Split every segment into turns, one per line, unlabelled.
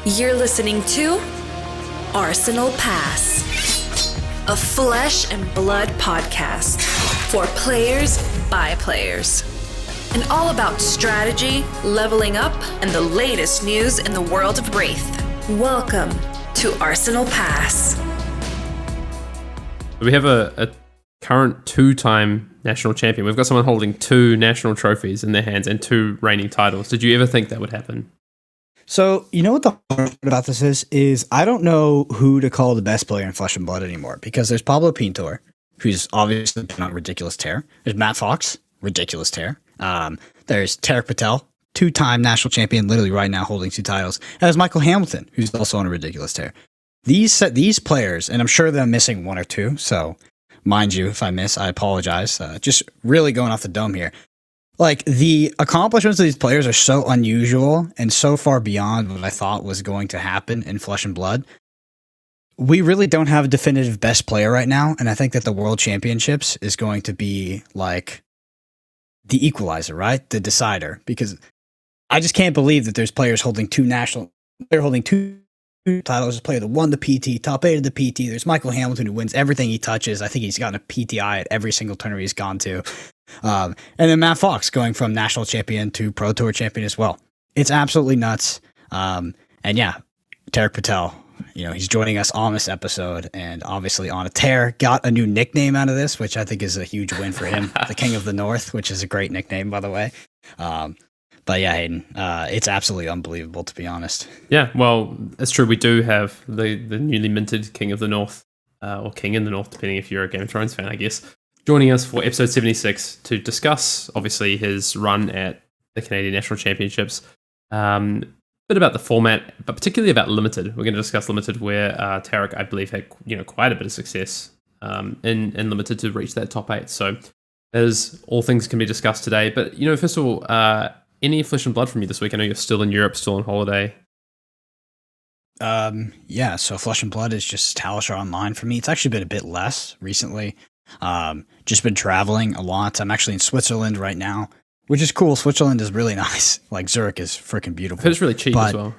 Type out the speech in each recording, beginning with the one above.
You're listening to Arsenal Pass, a flesh and blood podcast for players by players. And all about strategy, leveling up, and the latest news in the world of Wraith. Welcome to Arsenal Pass.
We have a current two-time national champion. We've got someone holding 2 national trophies in their hands and 2 reigning titles. Did you ever think that would happen?
So, you know what the hard part about this is I don't know who to call the best player in Flesh and Blood anymore, because there's Pablo Pintor, who's obviously been on a ridiculous tear. There's Matt Fox, ridiculous tear. There's Tariq Patel, 2-time national champion, literally right now holding 2 titles. And there's Michael Hamilton, who's also on a ridiculous tear. These players, and I'm sure that I'm missing 1 or 2, so mind you, if I miss, I apologize. Just really going off the dome here. Like, the accomplishments of these players are so unusual and so far beyond what I thought was going to happen in Flesh and Blood. We really don't have a definitive best player right now, and I think that the World Championships is going to be, like, the equalizer, right? The decider. Because I just can't believe that there's players holding 2 titles. There's a player that won the PT, top 8 of the PT. There's Michael Hamilton, who wins everything he touches. I think he's gotten a PTI at every single tournament he's gone to. And then Matt Fox going from national champion to Pro Tour champion as well. It's absolutely nuts. And yeah, Tariq Patel, you know, he's joining us on this episode and obviously on a tear. Got a new nickname out of this, which I think is a huge win for him. The King of the North, which is a great nickname, by the way. But yeah, Hayden, it's absolutely unbelievable, to be honest.
Yeah, well, it's true. We do have the newly minted King of the North, or King in the North, depending if you're a Game of Thrones fan, I guess, joining us for episode 76 to discuss, obviously, his run at the Canadian National Championships. A bit about the format, but particularly about Limited. We're going to discuss Limited, where Tariq, I believe, had quite a bit of success in Limited to reach that top 8. So there's all things can be discussed today. But, first of all, any Flesh and Blood from you this week? I know you're still in Europe, still on holiday.
Yeah, so Flesh and Blood is just Talisha Online for me. It's actually been a bit less recently. Just been traveling a lot. I'm actually in Switzerland right now, which is cool. Switzerland is really nice. Like, Zurich is freaking beautiful.
It's really cheap as well.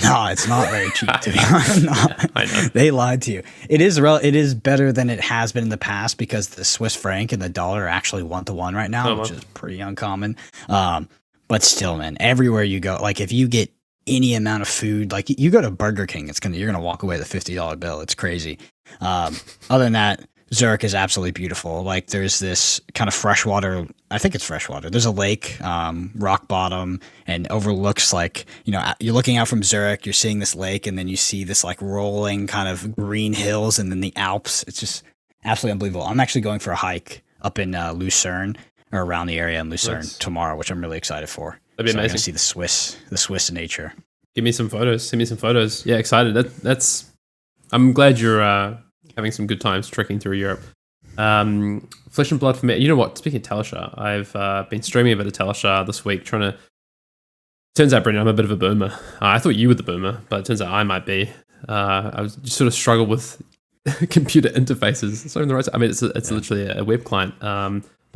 No, it's not very cheap, to be honest.
I know.
They lied to you. It is better than it has been in the past, because the Swiss franc and the dollar are actually 1-to-1 right now, which is pretty uncommon. But still, man, everywhere you go, like, if you get any amount of food, like, you go to Burger King, you're gonna walk away with a $50 bill. It's crazy. Other than that, Zurich is absolutely beautiful. Like, there's this kind of freshwater, I think it's freshwater. There's a lake, rock bottom, and overlooks, like, you're looking out from Zurich, you're seeing this lake, and then you see this, like, rolling kind of green hills and then the Alps. It's just absolutely unbelievable. I'm actually going for a hike up in Lucerne, or around the area in Lucerne tomorrow, which I'm really excited for.
That'd be amazing.
To see the Swiss nature.
Give me some photos. Send me some photos. Yeah, excited. I'm glad you're having some good times trekking through Europe. Flesh and Blood for me. You know what? Speaking of Talisha, I've been streaming a bit of Talisha this week, Turns out, Brendan, I'm a bit of a boomer. I thought you were the boomer, but it turns out I might be. I was just sort of struggle with computer interfaces. So in the right, I mean, it's literally a web client.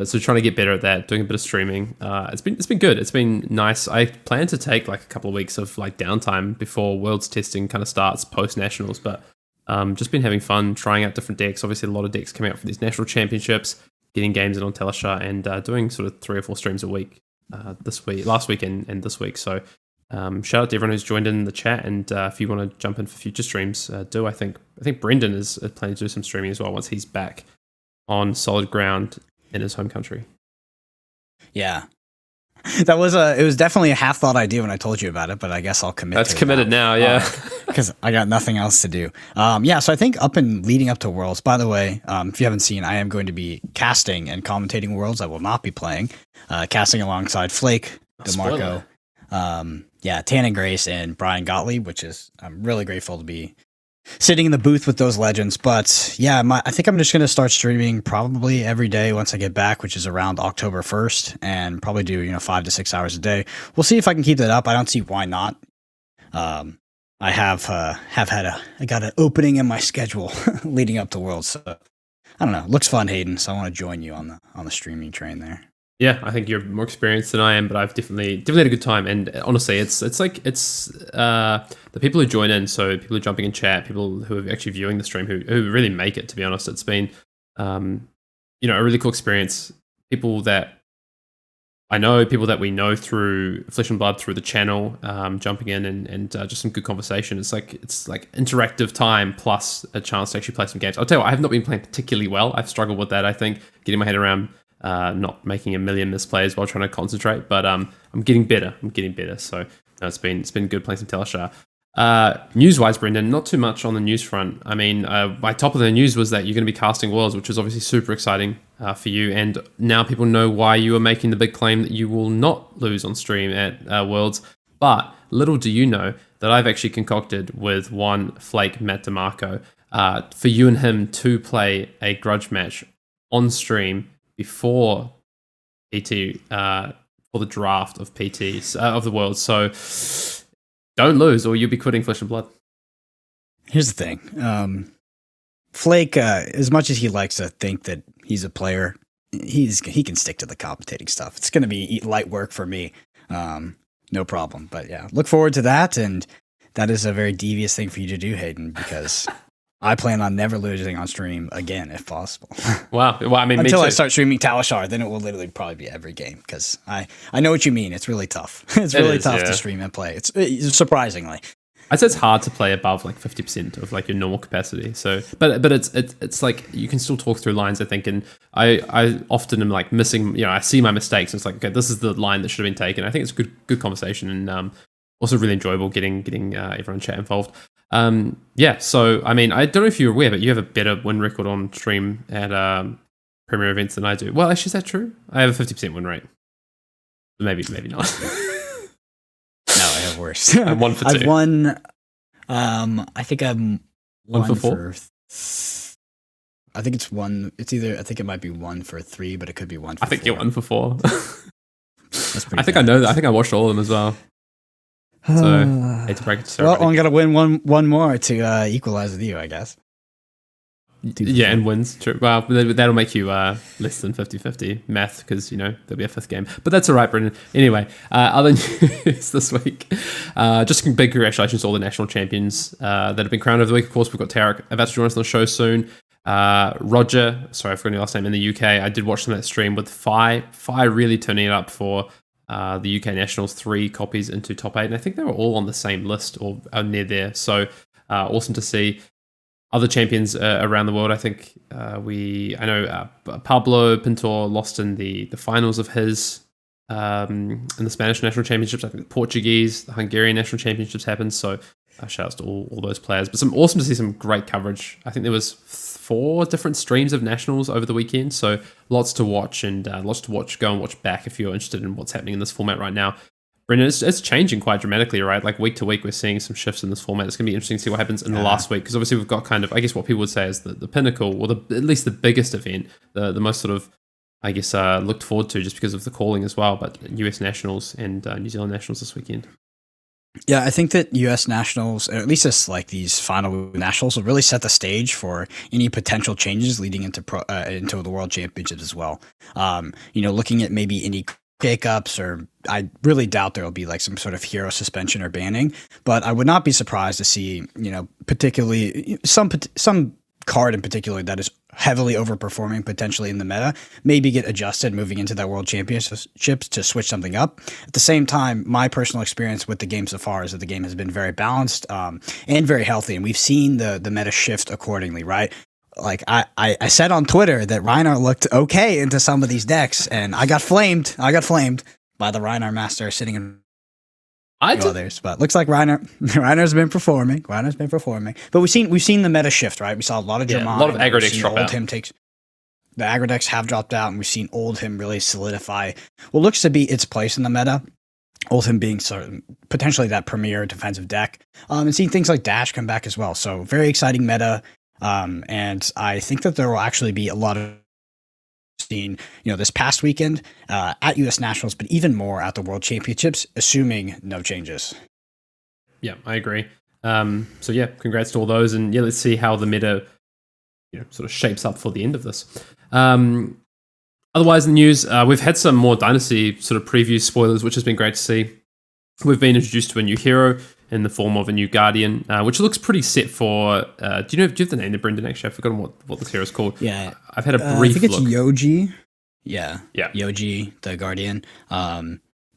So trying to get better at that, doing a bit of streaming. It's been good. It's been nice. I plan to take like a couple of weeks of like downtime before Worlds testing kind of starts post nationals, but just been having fun trying out different decks. Obviously, a lot of decks coming out for these national championships, getting games in on Telstra, and doing sort of 3 or 4 streams a week last week and this week. So shout out to everyone who's joined in the chat, and if you want to jump in for future streams, do. I think Brendan is planning to do some streaming as well once he's back on solid ground in his home country.
Yeah. It was definitely a half-thought idea when I told you about it, but I guess I'll commit
That's
to it
committed now, yeah.
Because I got nothing else to do. So I think leading up to Worlds, by the way, if you haven't seen, I am going to be casting and commentating Worlds. I will not be playing. Casting alongside Flake, DeMarco, Tannen Grace, and Brian Gottlieb, I'm really grateful to be sitting in the booth with those legends. But yeah, I think I'm just going to start streaming probably every day once I get back, which is around October 1st, and probably do 5 to 6 hours a day. We'll see if I can keep that up. I don't see why not. I got an opening in my schedule leading up to Worlds, so I don't know. Looks fun, Hayden. So I want to join you on the streaming train there.
Yeah, I think you're more experienced than I am, but I've definitely had a good time. And honestly, it's the people who join in, so people who are jumping in chat, people who are actually viewing the stream, who really make it. To be honest, it's been a really cool experience. People that I know, people that we know through Flesh and Blood, through the channel, jumping in and just some good conversation. It's like interactive time plus a chance to actually play some games. I'll tell you what, I have not been playing particularly well. I've struggled with that. I think getting my head around not making a million misplays while trying to concentrate, but I'm getting better. So no, it's been good playing some Teleshar. News-wise, Brendan, not too much on the news front. I mean, my top of the news was that you're going to be casting Worlds, which is obviously super exciting for you. And now people know why you are making the big claim that you will not lose on stream at Worlds. But little do you know that I've actually concocted with one Flake Matt DeMarco for you and him to play a grudge match on stream before PT for the draft of PTs of the Worlds. So don't lose, or you'll be quitting Flesh and Blood.
Here's the thing. Flake, as much as he likes to think that he's a player, he can stick to the commentating stuff. It's going to be light work for me. No problem. But yeah, look forward to that. And that is a very devious thing for you to do, Hayden, because I plan on never losing on stream again, if possible.
Wow. Well, I mean,
until I start streaming Talishar, then it will literally probably be every game, because I know what you mean. It's really tough. It's really tough to stream and play. It's surprisingly.
I'd say it's hard to play above like 50% of like your normal capacity. So, but it's like you can still talk through lines, I think, and I often am like missing. I see my mistakes. And it's like, okay, this is the line that should have been taken. I think it's a good conversation, and also really enjoyable getting everyone chat involved. So I mean, I don't know if you're aware, but you have a better win record on stream at premier events than I do. Well, actually, is that true? I have a 50% win rate. Maybe not.
No, I have worse.
I'm 1 for 2.
I've won. I think I'm
1 for 4.
I think it's one. It's either. I think it might be 1 for 3, but it could be 1 for 4.
I think you're 1 for 4.
That's pretty.
I think I know that. I think I watched all of them as well. So hate to break it to
well, I'm gonna win one more to equalize with you, I guess.
Yeah, and wins. True. Well, that'll make you less than 50-50 math, because there'll be a 5th game. But that's all right, Brendan. Anyway, other news this week. Just big congratulations to all the national champions that have been crowned over the week. Of course, we've got Tariq about to join us on the show soon. Roger, sorry, I forgot your last name, in the UK. I did watch some of that stream with Fi really turning it up for the UK Nationals, 3 copies into top 8. And I think they were all on the same list or near there. So awesome to see. Other champions around the world, I think I know Pablo Pintor lost in the finals of his in the Spanish national championships. I think the Portuguese, the Hungarian national championships happened. So shout outs to all those players. But awesome to see some great coverage. I think there was 4 different streams of nationals over the weekend. So lots to watch, and lots to watch. Go and watch back if you're interested in what's happening in this format right now. Brendan, it's changing quite dramatically, right? Like week to week, we're seeing some shifts in this format. It's going to be interesting to see what happens in the last week, because obviously we've got kind of, I guess what people would say is the pinnacle, or at least the biggest event, the most sort of, I guess, looked forward to just because of the calling as well, but US Nationals and New Zealand Nationals this weekend.
Yeah, I think that U.S. Nationals, or at least just like these final Nationals, will really set the stage for any potential changes leading into the World Championships as well. Looking at maybe any shakeups, or I really doubt there will be like some sort of hero suspension or banning, but I would not be surprised to see, particularly some card in particular that is heavily overperforming potentially in the meta, maybe get adjusted moving into that World Championships to switch something up. At the same time, my personal experience with the game so far is that the game has been very balanced and very healthy, and we've seen the meta shift accordingly, right? Like I said on Twitter that Reinar looked okay into some of these decks, and I got flamed by the Reinar master sitting in others. But looks like Reiner's been performing. But we've seen the meta shift, right? We saw a lot of Jermaine,
a lot of aggro decks drop out.
The aggro decks have dropped out, and we've seen old him really solidify what looks to be its place in the meta. Old him being sort of potentially that premier defensive deck, and seeing things like Dash come back as well. So very exciting meta. And I think that there will actually be a lot of seen, this past weekend at US Nationals, but even more at the World Championships, assuming no changes.
Yeah, I agree. So yeah, congrats to all those, and yeah, let's see how the meta, sort of shapes up for the end of this. Otherwise, in the news, we've had some more Dynasty sort of preview spoilers, which has been great to see. We've been introduced to a new hero in the form of a new Guardian, which looks pretty set for. Do you have the name, Brendan? Actually, I've forgotten what this hero is called.
Yeah,
I've had a brief
I think
look.
it's Yoji. Yeah,
Yeah,
Yoji, the Guardian.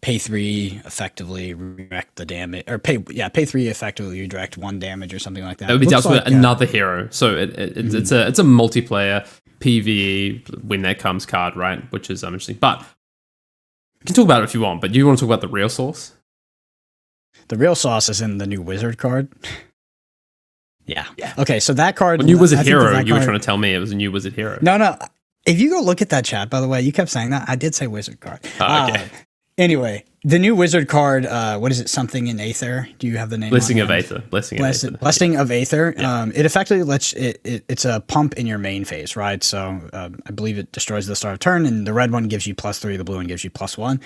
Pay 3 effectively redirect the damage, or pay 3 effectively redirect 1 damage or something like that.
That would be
Looks
dealt with
like,
another hero. So it's a multiplayer PvE when that comes card, right? Which is interesting. But you can talk about it if you want. But do you want to talk about the real source?
The real sauce is in the new wizard card. Yeah. Okay, so that card.
A new wizard hero. You were trying to tell me it was a new wizard hero.
No. If you go look at that chat, by the way, you kept saying that. I did say wizard card.
Okay.
Anyway, the new wizard card, what is it? Something in Aether? Do you have the name?
Blessing of Aether.
Blessing of Aether.
Yeah.
It effectively lets it's a pump in your main phase, right? So I believe it destroys the start of turn, and the red one gives you +3, the blue one gives you +1.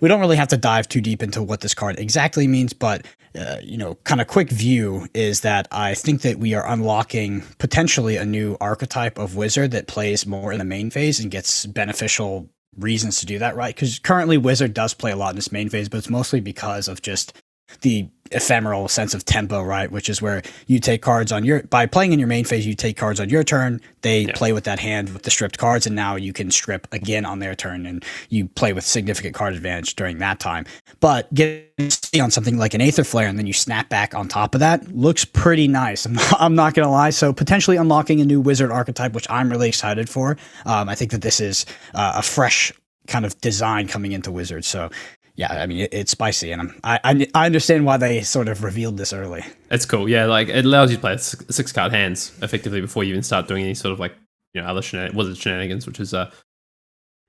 We don't really have to dive too deep into what this card exactly means, but kind of quick view is that I think that we are unlocking potentially a new archetype of wizard that plays more in the main phase and gets beneficial reasons to do that, right? Because currently wizard does play a lot in this main phase, but it's mostly because of just the ephemeral sense of tempo, right? Which is where you take cards by playing in your main phase, you take cards on your turn, they play with that hand with the stripped cards, and now you can strip again on their turn, and you play with significant card advantage during that time. But getting on something like an Aether Flare, and then you snap back on top of that, looks pretty nice. I'm not going to lie. So potentially unlocking a new wizard archetype, which I'm really excited for. I think that this is a fresh kind of design coming into wizard. So yeah, I mean, it's spicy, and I understand why they sort of revealed this early.
It's cool, yeah. Like it allows you to play 6-card hands effectively before you even start doing any sort of like other wizard shenanigans, which is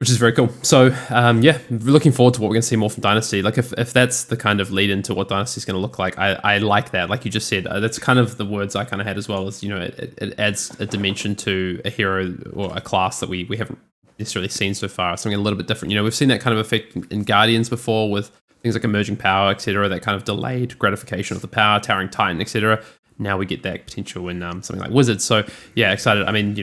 very cool. So we're looking forward to what we're going to see more from Dynasty. Like if that's the kind of lead into what Dynasty is going to look like, I like that. Like you just said, that's kind of the words I kind of had as well. As it adds a dimension to a hero or a class that we haven't necessarily seen so far, something a little bit different. We've seen that kind of effect in Guardians before with things like emerging power, etc. That kind of delayed gratification of the power, towering titan, etc. Now we get that potential in something like Wizards. So yeah, excited. I mean,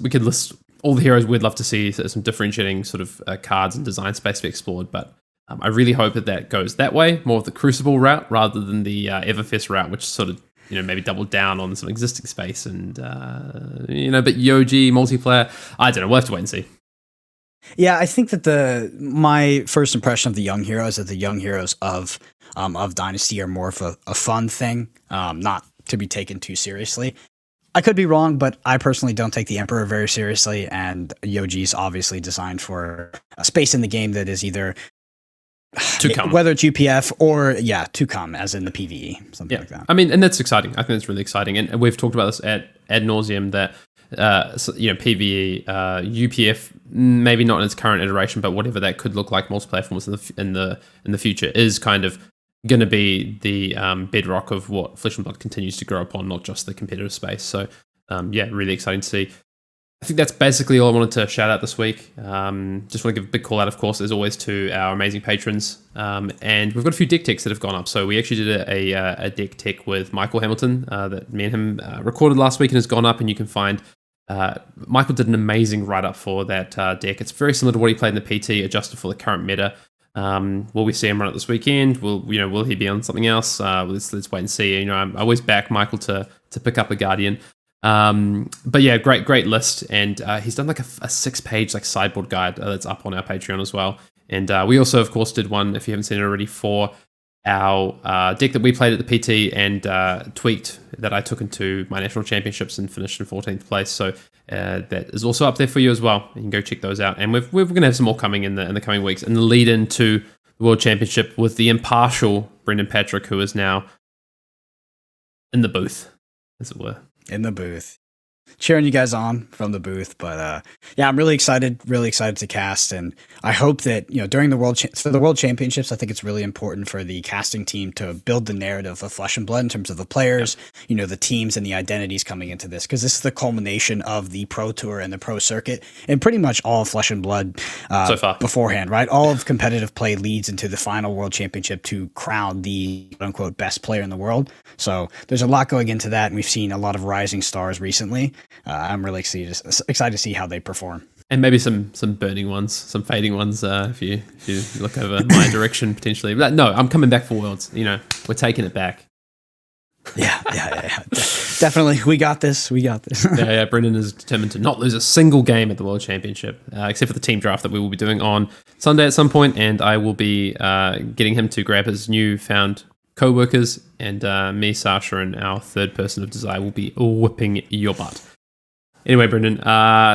we could list all the heroes we'd love to see some differentiating sort of cards and design space to be explored, but I really hope that goes that way, more of the Crucible route rather than the Everfest route, which sort of maybe double down on some existing space and but Yoji multiplayer. I don't know. We'll have to wait and see.
Yeah, I think that my first impression of the young heroes is that the young heroes of Dynasty are more of a fun thing, not to be taken too seriously. I could be wrong, but I personally don't take the Emperor very seriously, and Yoji's obviously designed for a space in the game that is either
to come,
whether it's UPF or to come, as in the PvE, something like that.
I mean, and that's exciting. I think it's really exciting, and we've talked about this ad nauseum that. PvE, UPF, maybe not in its current iteration, but whatever that could look like, multi-platforms in the future is kind of going to be the bedrock of what Flesh and Blood continues to grow upon, not just the competitive space. So, really exciting to see. I think that's basically all I wanted to shout out this week. Just want to give a big call out, of course, as always, to our amazing patrons. And we've got a few deck techs that have gone up. So we actually did a deck tech with Michael Hamilton that me and him recorded last week and has gone up. And you can find Michael did an amazing write-up for that deck. It's very similar to what he played in the PT, adjusted for the current meta. Will we see him run it this weekend? Will he be on something else? Let's wait and see. I always back Michael to pick up a Guardian. But yeah, great list, and he's done like a 6-page like sideboard guide that's up on our Patreon as well. And we also, of course, did one, if you haven't seen it already, for our deck that we played at the PT and tweaked that I took into my national championships and finished in 14th place. So that is also up there for you as well. You can go check those out. And we're going to have some more coming in the coming weeks, and the lead into the World Championship with the impartial Brendan Patrick, who is now in the booth, as it were.
In the booth, cheering you guys on from the booth. But I'm really excited to cast, and I hope that during the World Championships, I think it's really important for the casting team to build the narrative of Flesh and Blood in terms of the players, the teams and the identities coming into this, because this is the culmination of the Pro Tour and the Pro Circuit, and pretty much all of Flesh and Blood
so far
beforehand, right? All of competitive play leads into the final World Championship to crown the quote unquote best player in the world. So there's a lot going into that, and we've seen a lot of rising stars recently. I'm really excited to see how they perform.
And maybe some burning ones, some fading ones. If you look over my direction potentially. But no, I'm coming back for Worlds. We're taking it back.
Yeah. Definitely, we got this.
Yeah. Brendan is determined to not lose a single game at the World Championship, except for the team draft that we will be doing on Sunday at some point, and I will be getting him to grab his newfound co-workers, and me, Sasha, and our third person of desire will be whipping your butt. Anyway, Brendan,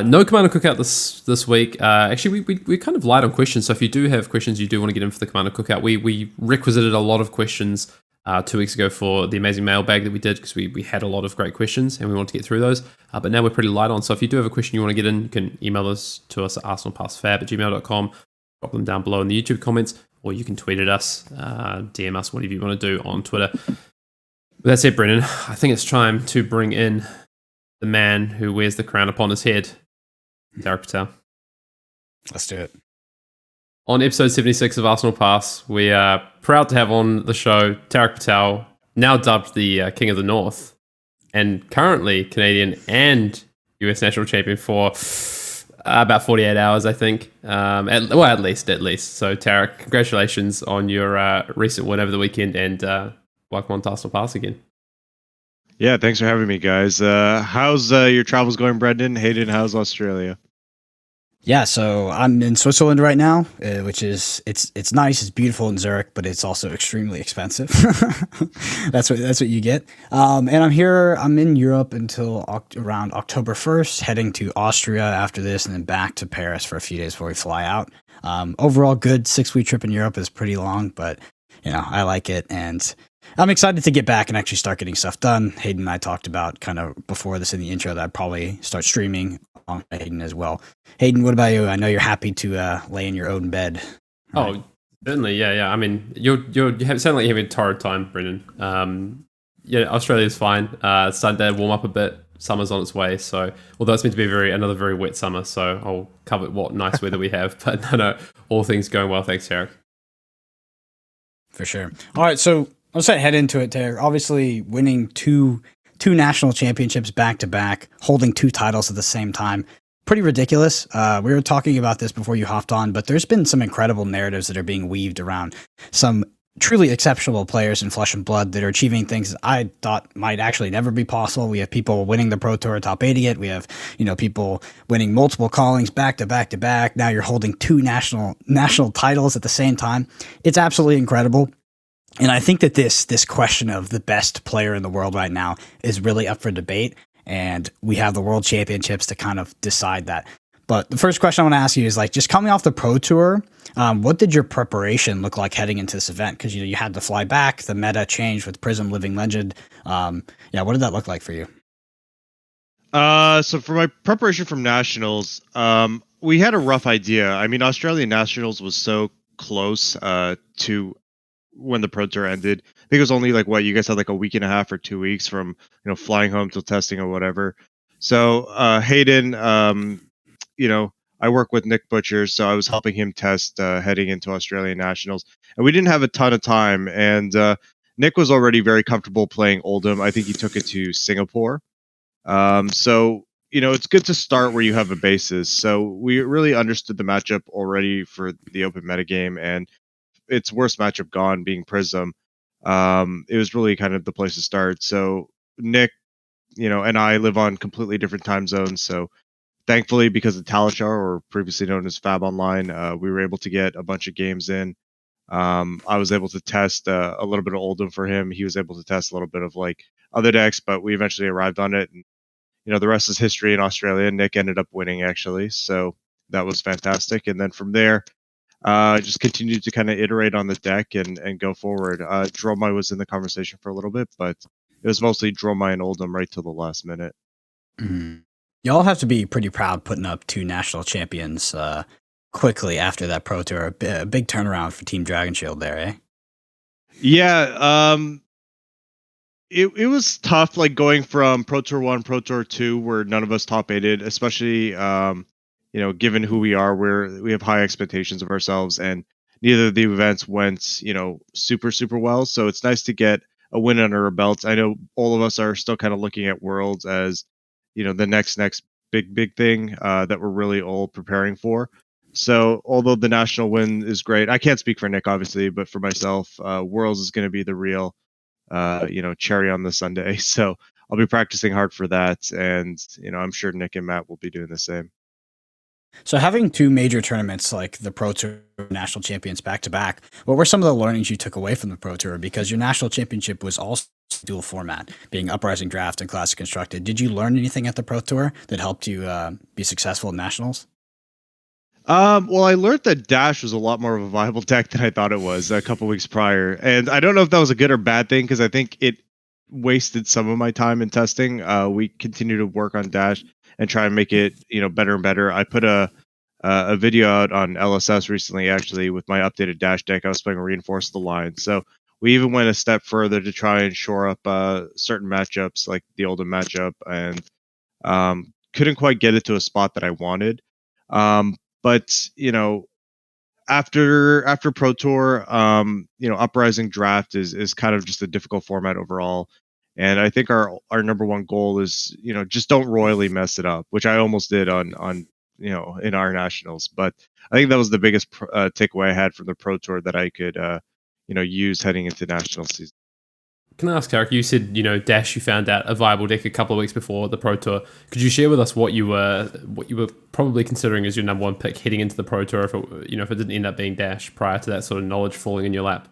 no Commander Cookout this week. Actually, we kind of light on questions, so if you do have questions you do want to get in for the Commander Cookout, we requisited a lot of questions 2 weeks ago for the amazing mailbag that we did, because we had a lot of great questions and we wanted to get through those. But now we're pretty light on, so if you do have a question you want to get in, you can email us at arsenalpassfab@gmail.com, drop them down below in the YouTube comments, or you can tweet at us, DM us, whatever you want to do on Twitter. With that said, Brendan, I think it's time to bring in the man who wears the crown upon his head, Tariq Patel.
Let's do it.
On episode 76 of Arsenal Pass, we are proud to have on the show Tariq Patel, now dubbed the King of the North, and currently Canadian and US national champion for about 48 hours, I think. At least. So, Tariq, congratulations on your recent win over the weekend, and welcome on to Arsenal Pass again.
Yeah, thanks for having me, guys. How's your travels going, Brendan? Hayden, how's Australia?
Yeah, so I'm in Switzerland right now, which is it's nice, it's beautiful in Zurich, but it's also extremely expensive. That's what you get. And I'm in Europe until around October 1st, heading to Austria after this, and then back to Paris for a few days before we fly out. Overall, good 6-week trip in Europe is pretty long, but I like it, and I'm excited to get back and actually start getting stuff done. Hayden and I talked about kind of before this in the intro that I'd probably start streaming on Hayden as well. Hayden, what about you? I know you're happy to lay in your own bed. Right?
Oh, certainly, yeah. I mean, you sound like you're having a torrid time, Brendan. Australia's fine. It's starting to warm up a bit. Summer's on its way, so although it's meant to be another very wet summer, so I'll cover what nice weather we have. But no, all things going well. Thanks, Tariq.
For sure. All right, so let's head into it, Tariq. Obviously, winning two national championships back to back, holding 2 titles at the same time. Pretty ridiculous. We were talking about this before you hopped on, but there's been some incredible narratives that are being weaved around some truly exceptional players in Flesh and Blood that are achieving things that I thought might actually never be possible. We have people winning the Pro Tour, top 80 it. We have, people winning multiple callings back to back to back. Now you're holding 2 national titles at the same time. It's absolutely incredible. And I think that this question of the best player in the world right now is really up for debate. And we have the World Championships to kind of decide that. But the first question I want to ask you is, just coming off the Pro Tour, what did your preparation look like heading into this event? Because, you had to fly back. The meta changed with Prism Living Legend. What did that look like for you?
So for my preparation from Nationals, we had a rough idea. I mean, Australian Nationals was so close to when the Pro Tour ended. I think it was only you guys had a week and a half or 2 weeks from flying home till testing or whatever. So Hayden, I work with Nick Butcher, so I was helping him test heading into Australian Nationals, and we didn't have a ton of time. And Nick was already very comfortable playing Oldham. I think he took it to Singapore. So it's good to start where you have a basis. So we really understood the matchup already for the open metagame, and its worst matchup gone being Prism. It was really kind of the place to start. So Nick, and I live on completely different time zones. So thankfully, because of Talishar, or previously known as Fab Online, we were able to get a bunch of games in. I was able to test a little bit of Oldham for him. He was able to test a little bit of other decks, but we eventually arrived on it. And the rest is history in Australia. Nick ended up winning, actually, so that was fantastic. And then from there, just continued to kind of iterate on the deck and go forward. Dromai was in the conversation for a little bit, but it was mostly Dromai and Oldham right till the last minute.
Mm-hmm. Y'all have to be pretty proud putting up 2 national champions quickly after that Pro Tour. A big turnaround for Team Dragon Shield there, eh?
Yeah, it was tough, going from Pro Tour 1, Pro Tour 2, where none of us top 8'd, especially given who we are, we have high expectations of ourselves, and neither of the events went, super, super well. So it's nice to get a win under our belts. I know all of us are still kind of looking at Worlds as, the next big thing that we're really all preparing for. So although the national win is great, I can't speak for Nick obviously, but for myself, Worlds is going to be the real cherry on the Sunday. So I'll be practicing hard for that, and I'm sure Nick and Matt will be doing the same.
So having two major tournaments like the Pro Tour National Champions back to back, what were some of the learnings you took away from the Pro Tour? Because your national championship was also dual format, being Uprising Draft and Classic Constructed. Did you learn anything at the Pro Tour that helped you be successful at nationals?
Well, I learned that Dash was a lot more of a viable deck than I thought it was a couple weeks prior, and I don't know if that was a good or bad thing because I think it wasted some of my time in testing. We continue to work on Dash and try and make it better and better. I put a video out on LSS recently, actually, with my updated Dash deck. I was playing Reinforce the Line, so we even went a step further to try and shore up certain matchups, like the Oldham matchup, and couldn't quite get it to a spot that I wanted. But after Pro Tour, Uprising Draft is kind of just a difficult format overall. And I think our number one goal is, just don't royally mess it up, which I almost did on in our nationals. But I think that was the biggest takeaway I had from the Pro Tour that I could use heading into national season.
Can I ask, Tariq, you said, Dash, you found out a viable deck a couple of weeks before the Pro Tour. Could you share with us what you were probably considering as your number one pick heading into the Pro Tour if it didn't end up being Dash prior to that sort of knowledge falling in your lap?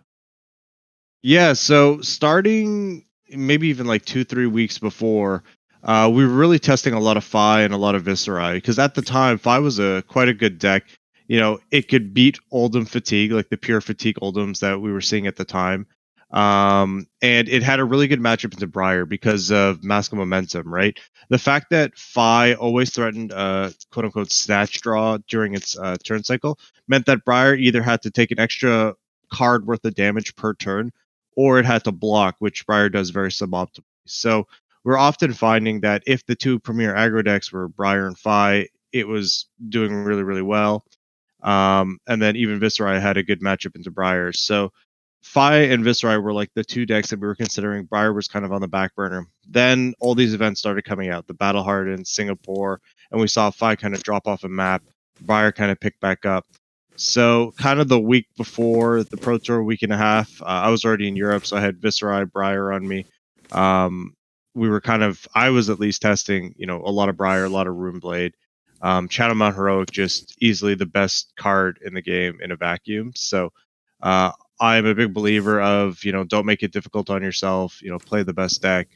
Yeah, so starting maybe even like 2-3 weeks before, we were really testing a lot of Fi and a lot of Viscerai because at the time Fi was quite a good deck. It could beat Oldham Fatigue, like the pure Fatigue Oldhams that we were seeing at the time. And it had a really good matchup into Briar because of Mask of Momentum, right? The fact that Fi always threatened quote unquote snatch draw during its turn cycle meant that Briar either had to take an extra card worth of damage per turn or it had to block, which Briar does very suboptimally. So we're often finding that if the two premier aggro decks were Briar and Fi, it was doing really, really well. And then even Viscerai had a good matchup into Briar. So Fi and Viscerai were like the two decks that we were considering. Briar was kind of on the back burner. Then all these events started coming out, the Battle Hardened, Singapore, and we saw Fi kind of drop off a map. Briar kind of picked back up. So kind of the week before the Pro Tour, week and a half, I was already in Europe, so I had Viscerai, Briar on me. I was at least testing, a lot of Briar, a lot of Runeblade. Shadow Mount Heroic, just easily the best card in the game in a vacuum. So I'm a big believer of, don't make it difficult on yourself, play the best deck.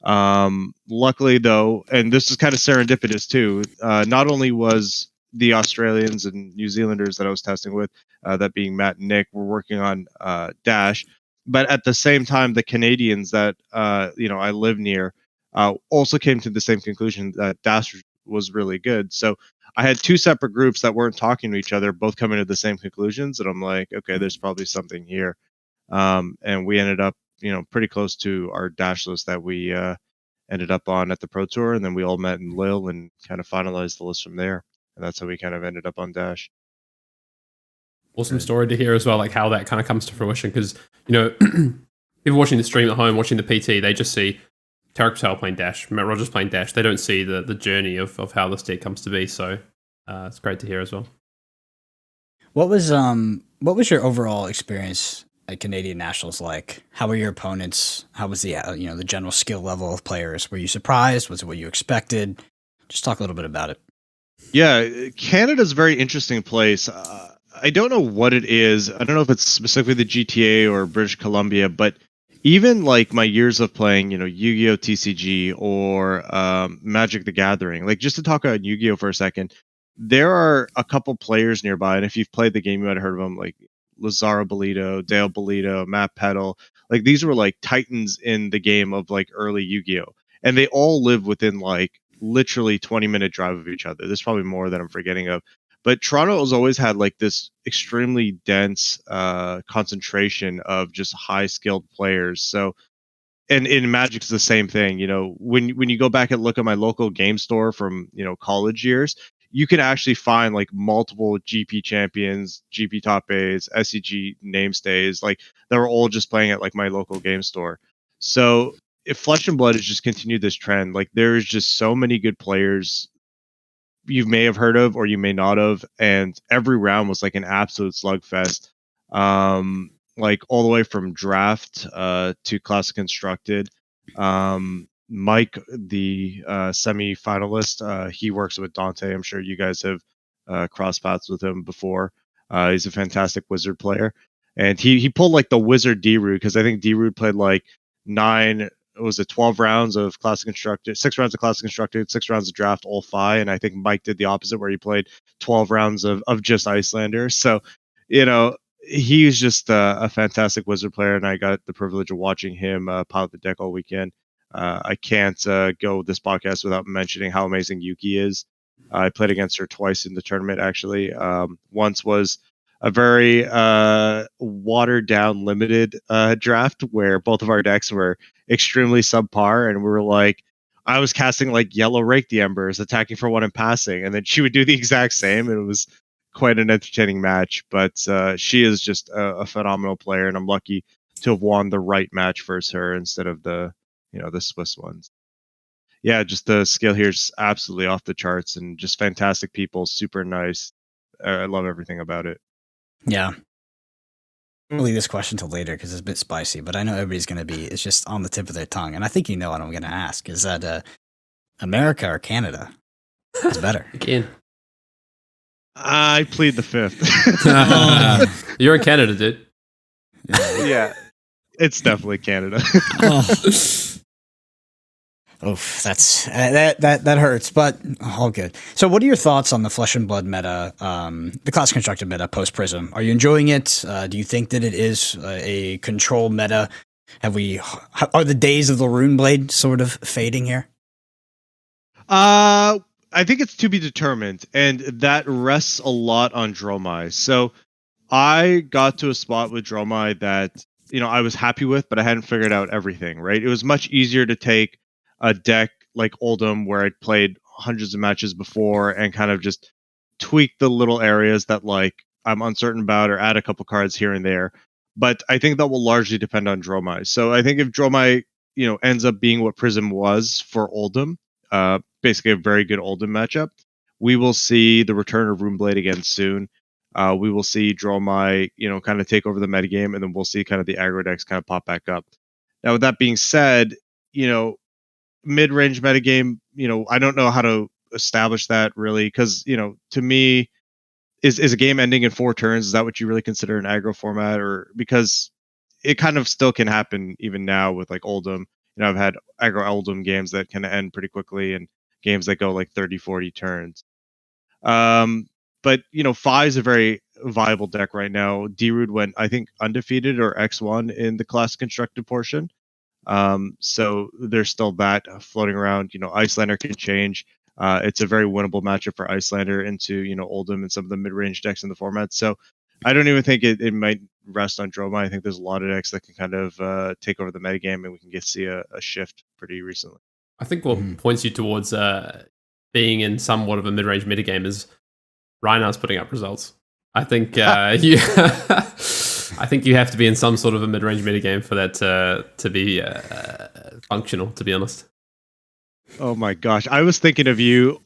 Luckily though, and this is kind of serendipitous too, not only was the Australians and New Zealanders that I was testing with, that being Matt and Nick, were working on Dash, but at the same time, the Canadians that I live near also came to the same conclusion that Dash was really good. So I had two separate groups that weren't talking to each other, both coming to the same conclusions, and I'm like, okay, there's probably something here. And we ended up, pretty close to our Dash list that we ended up on at the Pro Tour, and then we all met in Lille and kind of finalized the list from there. And that's how we kind of ended up on Dash.
Awesome story to hear as well, like how that kind of comes to fruition. Because, people watching the stream at home, watching the PT, they just see Tariq Patel playing Dash, Matt Rogers playing Dash. They don't see the journey of how this deck comes to be. So it's great to hear as well.
What was your overall experience at Canadian Nationals like? How were your opponents? How was the the general skill level of players? Were you surprised? Was it what you expected? Just talk a little bit about it.
Yeah, Canada's a very interesting place. I don't know what it is. I don't know if it's specifically the GTA or British Columbia, but even like my years of playing, Yu-Gi-Oh! TCG or Magic the Gathering, like just to talk about Yu-Gi-Oh! For a second, there are a couple players nearby, and if you've played the game, you might have heard of them, like Lazaro Bolito, Dale Bolito, Matt Petal. Like these were like titans in the game of like early Yu-Gi-Oh! And they all live within like literally 20-minute drive of each other. There's probably more that I'm forgetting of. But Toronto has always had like this extremely dense concentration of just high skilled players. So, and in Magic is the same thing. When you go back and look at my local game store from college years, you can actually find like multiple GP champions, GP top A's, SCG namestays, like that were all just playing at like my local game store. So if Flesh and Blood has just continued this trend, like there's just so many good players you may have heard of or you may not have, and every round was like an absolute slugfest. Like all the way from draft to classic constructed. Mike, the semi-finalist, he works with Dante. I'm sure you guys have crossed paths with him before. He's a fantastic wizard player, and he pulled like the wizard D-Root, because I think D-Root played like 12 rounds of classic constructed, 6 rounds of classic constructed, 6 rounds of draft, all FI, and I think Mike did the opposite, where he played 12 rounds of just Icelander. So, you know, he's just a fantastic wizard player, and I got the privilege of watching him pilot the deck all weekend. I can't go this podcast without mentioning how amazing Yuki is. I played against her twice in the tournament, actually. Once was a very watered down, limited draft where both of our decks were extremely subpar, and we were like, I was casting like Yellow Rake the Embers, attacking for 1 and passing, and then she would do the exact same, and it was quite an entertaining match. But she is just a phenomenal player, and I'm lucky to have won the right match versus her instead of the Swiss ones. Yeah, just the skill here is absolutely off the charts, and just fantastic people, super nice. I love everything about it.
Yeah. I'm going to leave this question till later because it's a bit spicy, but I know everybody's going to be, it's just on the tip of their tongue. And I think you know what I'm going to ask. Is that America or Canada is better?
Again.
I plead the fifth.
You're in Canada, dude.
Yeah, it's definitely Canada.
That's that hurts, but all good. So, what are your thoughts on the Flesh and Blood meta, the class constructed meta post Prism? Are you enjoying it? Do you think that it is a control meta? Are the days of the Rune Blade sort of fading here?
I think it's to be determined, and that rests a lot on Dromai. So, I got to a spot with Dromai that I was happy with, but I hadn't figured out everything. Right, it was much easier to take a deck like Oldham, where I'd played hundreds of matches before, and kind of just tweak the little areas that like I'm uncertain about, or add a couple cards here and there. But I think that will largely depend on Dromai. So I think if Dromai, ends up being what Prism was for Oldham, basically a very good Oldham matchup, we will see the return of Runeblade again soon. We will see Dromai, kind of take over the metagame, and then we'll see kind of the aggro decks kind of pop back up. Now, with that being said, mid-range metagame, I don't know how to establish that really, because to me, is a game ending in 4 turns, is that what you really consider an aggro format? Or because it kind of still can happen even now with like Oldham. I've had aggro Oldham games that can end pretty quickly, and games that go like 30-40 turns. But Fi is a very viable deck right now. D-Root went, I think, undefeated or X1 in the class constructed portion. So there's still that floating around. Icelander can change. It's a very winnable matchup for Icelander into Oldham and some of the mid-range decks in the format. So I don't even think it might rest on Dromai. I think there's a lot of decks that can kind of take over the metagame, and we can see a shift pretty recently.
I think what points you towards being in somewhat of a mid-range metagame is Reinhar's putting up results. I think I think you have to be in some sort of a mid-range metagame for that to be functional, to be honest.
Oh my gosh. I was thinking of you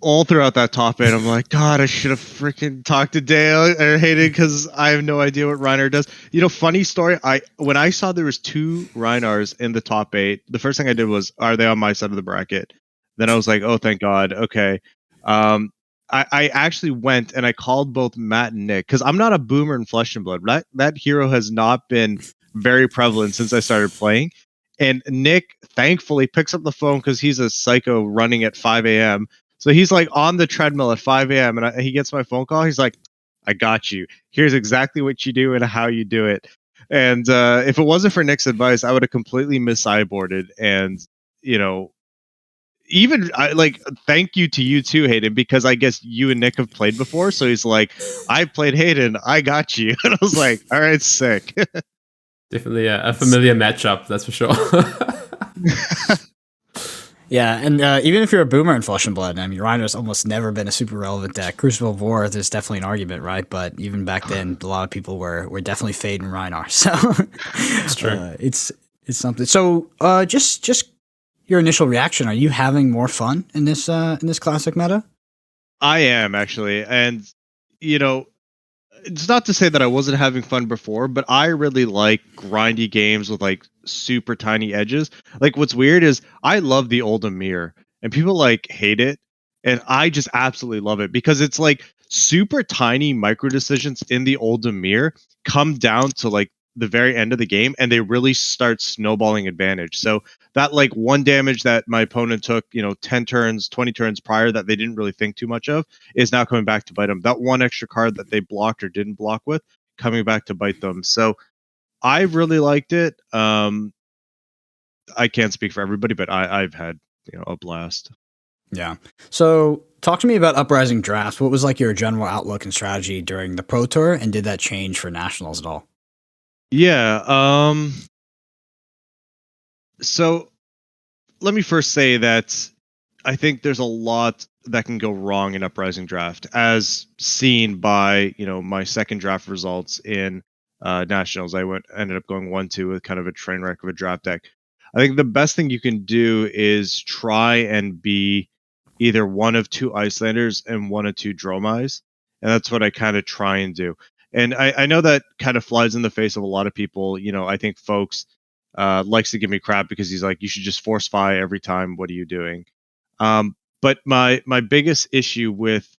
all throughout that top 8. I'm like, God, I should have freaking talked to Dale or Hayden, because I have no idea what Reiner does. Funny story. When I saw there was 2 Reinars in the top 8, the first thing I did was, are they on my side of the bracket? Then I was like, oh, thank God. Okay. I actually went and I called both Matt and Nick, because I'm not a boomer in Flesh and Blood. That hero has not been very prevalent since I started playing. And Nick thankfully picks up the phone, because he's a psycho running at 5 a.m. So he's like on the treadmill at 5 a.m. and he gets my phone call. He's like, I got you. Here's exactly what you do and how you do it. And if it wasn't for Nick's advice, I would have completely mis-sideboarded. And, even thank you to you too, Hayden, because I guess you and Nick have played before. So he's like, I played Hayden, I got you. And I was like, all right, sick.
Definitely a familiar matchup, that's for sure.
Yeah, and even if you're a boomer in Flesh and Blood, I mean, Reiner's almost never been a super relevant deck. Crucible of War, there's definitely an argument, right? But even back then, a lot of people were definitely fading Reiner. So
It's true.
It's something. So just your initial reaction. Are you having more fun in this classic meta?
I am actually, and you know, it's not to say that I wasn't having fun before, but I really like grindy games with like super tiny edges. Like what's weird is I love the old Amir, and people like hate it, and I just absolutely love it because it's like super tiny micro decisions in the old Amir come down to like the very end of the game, and they really start snowballing advantage. So that like one damage that my opponent took, 10 turns, 20 turns prior that they didn't really think too much of is now coming back to bite them. That one extra card that they blocked or didn't block with coming back to bite them. So I really liked it. I can't speak for everybody, but I've had a blast.
Yeah. So talk to me about Uprising drafts. What was like your general outlook and strategy during the Pro Tour, and did that change for Nationals at all?
Yeah. So let me first say that I think there's a lot that can go wrong in Uprising draft, as seen by my second draft results in Nationals. Ended up going 1-2 with kind of a train wreck of a draft deck. I think the best thing you can do is try and be either one of two Icelanders and one of two Dromais, and that's what I kind of try and do. And I know that kind of flies in the face of a lot of people. I think folks likes to give me crap because he's like, you should just force Fi every time. What are you doing? But my biggest issue with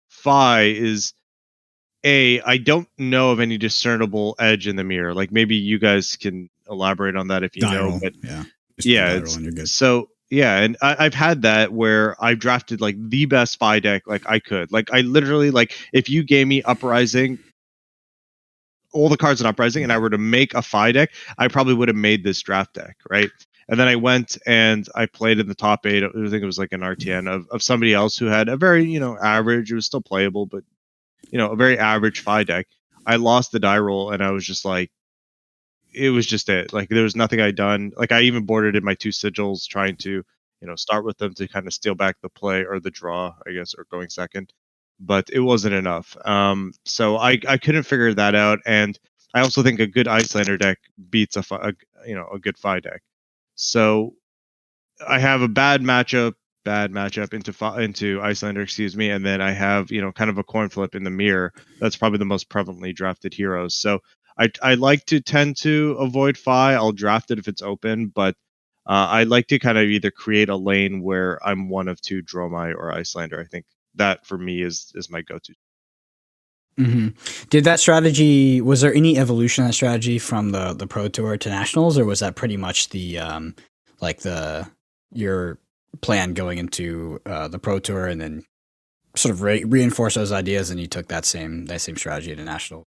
Fi is I don't know of any discernible edge in the mirror. Like maybe you guys can elaborate on that if you
Die
know.
roll.
But
Yeah. Just
yeah,
die roll and you're good.
so yeah, and I've had that where I've drafted like the best Fi deck like I could. Like I literally like if you gave me Uprising, all the cards in Uprising, and I were to make a Fi deck, I probably would have made this draft deck, right? And then I went and I played in the top 8. I think it was like an RTN of somebody else who had a very, average. It was still playable, but a very average Fi deck. I lost the die roll, and I was just like, it was just it. Like there was nothing I'd done. Like I even boarded in my 2 sigils, trying to, start with them to kind of steal back the play or the draw, I guess, or going second. But it wasn't enough. So I couldn't figure that out, and I also think a good Icelander deck beats a good Fi deck. So I have a bad matchup into Icelander, excuse me, and then I have kind of a coin flip in the mirror. That's probably the most prevalently drafted heroes. So I like to tend to avoid Fi. I'll draft it if it's open, but I like to kind of either create a lane where I'm one of two Dromai or Icelander. I think that for me is my go-to.
Mm-hmm. Did that strategy? Was there any evolution of that strategy from the Pro Tour to Nationals, or was that pretty much the your plan going into the Pro Tour, and then sort of reinforce those ideas, and you took that same strategy to National?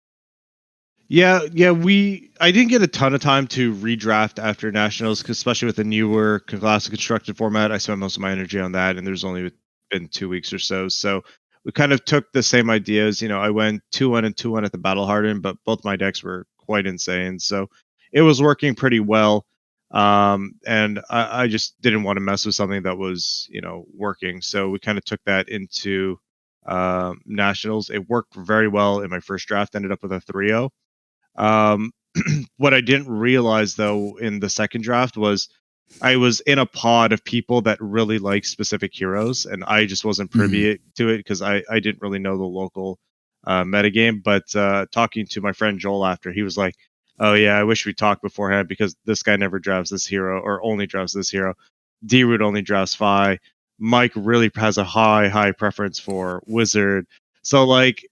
Yeah. I didn't get a ton of time to redraft after Nationals, cause especially with the newer classic constructed format. I spent most of my energy on that, and there's only been 2 weeks or so. So we kind of took the same ideas. I went 2-1 and 2-1 at the Battle Hardened, but both my decks were quite insane. So it was working pretty well. And I just didn't want to mess with something that was, working. So we kind of took that into Nationals. It worked very well in my first draft, ended up with a 3-0. What I didn't realize though in the second draft was I was in a pod of people that really like specific heroes, and I just wasn't privy to it because I didn't really know the local metagame. But talking to my friend Joel after, he was like, "Oh yeah, I wish we talked beforehand because this guy never drafts this hero or only drafts this hero. D-Root only drafts Fi. Mike really has a high preference for Wizard. So like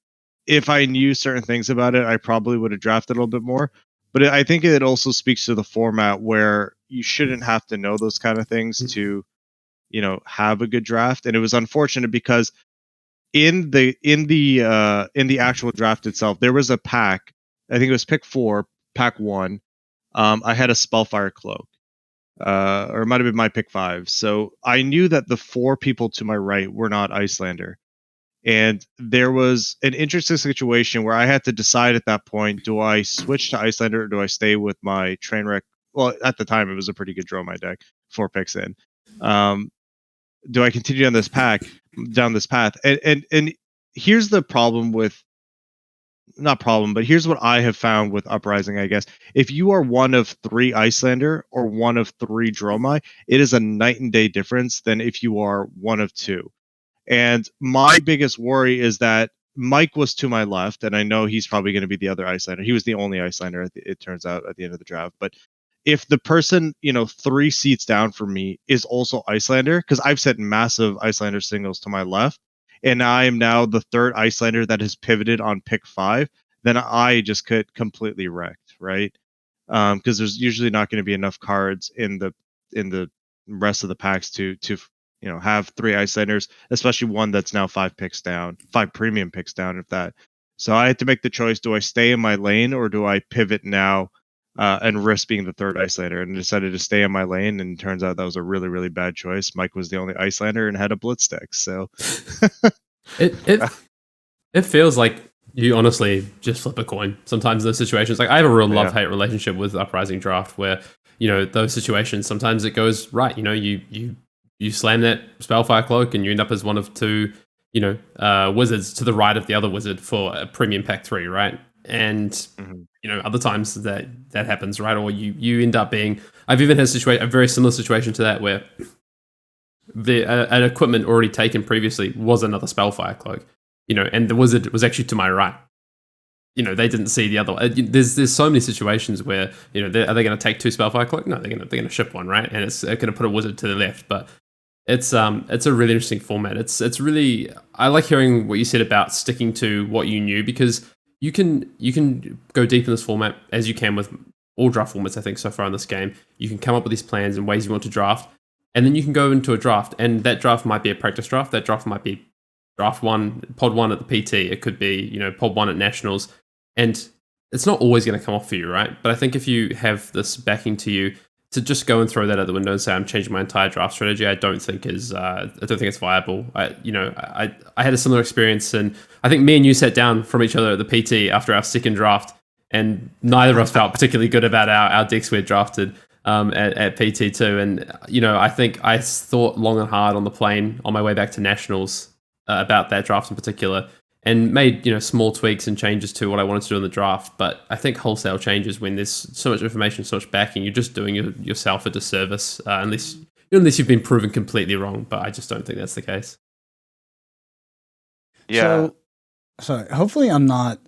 if I knew certain things about it, I probably would have drafted a little bit more. But I think it also speaks to the format where you shouldn't have to know those kind of things to, have a good draft. And it was unfortunate because in the actual draft itself, there was a pack. I think it was pick 4, pack 1. I had a Spellfire Cloak. Or it might have been my pick 5. So I knew that the 4 people to my right were not Icelander. And there was an interesting situation where I had to decide at that point, do I switch to Icelander or do I stay with my Trainwreck? Well, at the time, it was a pretty good draw my deck, 4 picks in. Do I continue down this path? And here's the problem with, not problem, but here's what I have found with Uprising, I guess. If you are one of 3 Icelander or one of 3 Dromai, it is a night and day difference than if you are one of 2. And my biggest worry is that Mike was to my left, and I know he's probably going to be the other Icelander. He was the only Icelander, it turns out, at the end of the draft. But if the person, 3 seats down from me is also Icelander, because I've set massive Icelander signals to my left, and I am now the third Icelander that has pivoted on pick 5, then I just could completely wrecked, right? Because there's usually not going to be enough cards in the rest of the packs to have 3 Icelanders, especially one that's now 5 picks down, 5 premium picks down, if that. So I had to make the choice: do I stay in my lane or do I pivot now and risk being the third Icelander? And I decided to stay in my lane, and it turns out that was a really, really bad choice. Mike was the only Icelander and had a Blitz deck, so
it feels like you honestly just flip a coin sometimes in those situations. Like I have a real love-hate relationship with Uprising Draft where, those situations, sometimes it goes right. You slam that Spellfire Cloak and you end up as one of 2, wizards to the right of the other wizard for a premium pack 3, right? And, other times that happens, right? Or you end up being, I've even had a very similar situation to that where an equipment already taken previously was another Spellfire Cloak, and the wizard was actually to my right. They didn't see the other one. There's so many situations where, are they going to take 2 Spellfire Cloak? No, they're going to ship one, right? And it's going to put a wizard to the left. But it's a really interesting format. It's really, I like hearing what you said about sticking to what you knew, because you can go deep in this format as you can with all draft formats, I think, so far in this game. You can come up with these plans and ways you want to draft, and then you can go into a draft, and that draft might be a practice draft. That draft might be draft 1, pod 1 at the PT. It could be, pod 1 at Nationals. And it's not always going to come off for you, right? But I think if you have this backing to you to just go and throw that out the window and say, I'm changing my entire draft strategy, I don't think it's viable. I had a similar experience, and I think me and you sat down from each other at the PT after our second draft, and neither of us felt particularly good about our decks we had drafted at PT2. And, I think I thought long and hard on the plane on my way back to Nationals about that draft in particular, and made small tweaks and changes to what I wanted to do in the draft. But I think wholesale changes when there's so much information, so much backing, you're just doing yourself a disservice unless you've been proven completely wrong. But I just don't think that's the case.
Yeah. So hopefully I'm not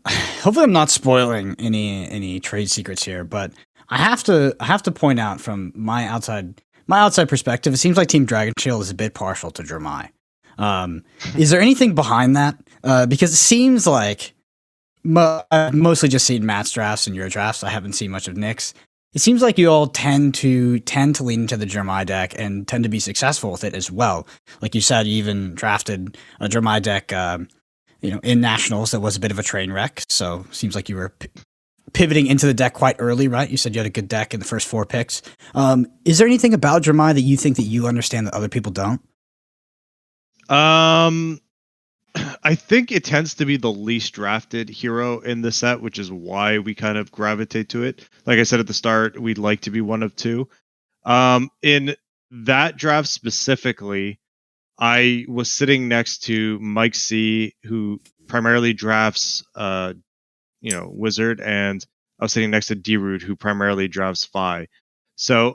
spoiling any trade secrets here, but I have to point out from my outside perspective, it seems like Team Dragon Shield is a bit partial to Dramai. Is there anything behind that? Because it seems like I've mostly just seen Matt's drafts and your drafts. I haven't seen much of Nick's. It seems like you all tend to lean into the Dramai deck and tend to be successful with it as well. Like you said, you even drafted a Dramai deck, in Nationals that was a bit of a train wreck. So it seems like you were pivoting into the deck quite early, right? You said you had a good deck in the first 4 picks. Is there anything about Dramai that you think that you understand that other people don't?
I think it tends to be the least drafted hero in the set, which is why we kind of gravitate to it. Like I said at the start, we'd like to be one of 2. In that draft specifically, I was sitting next to Mike C, who primarily drafts, Wizard, and I was sitting next to D-Root, who primarily drafts Fi. So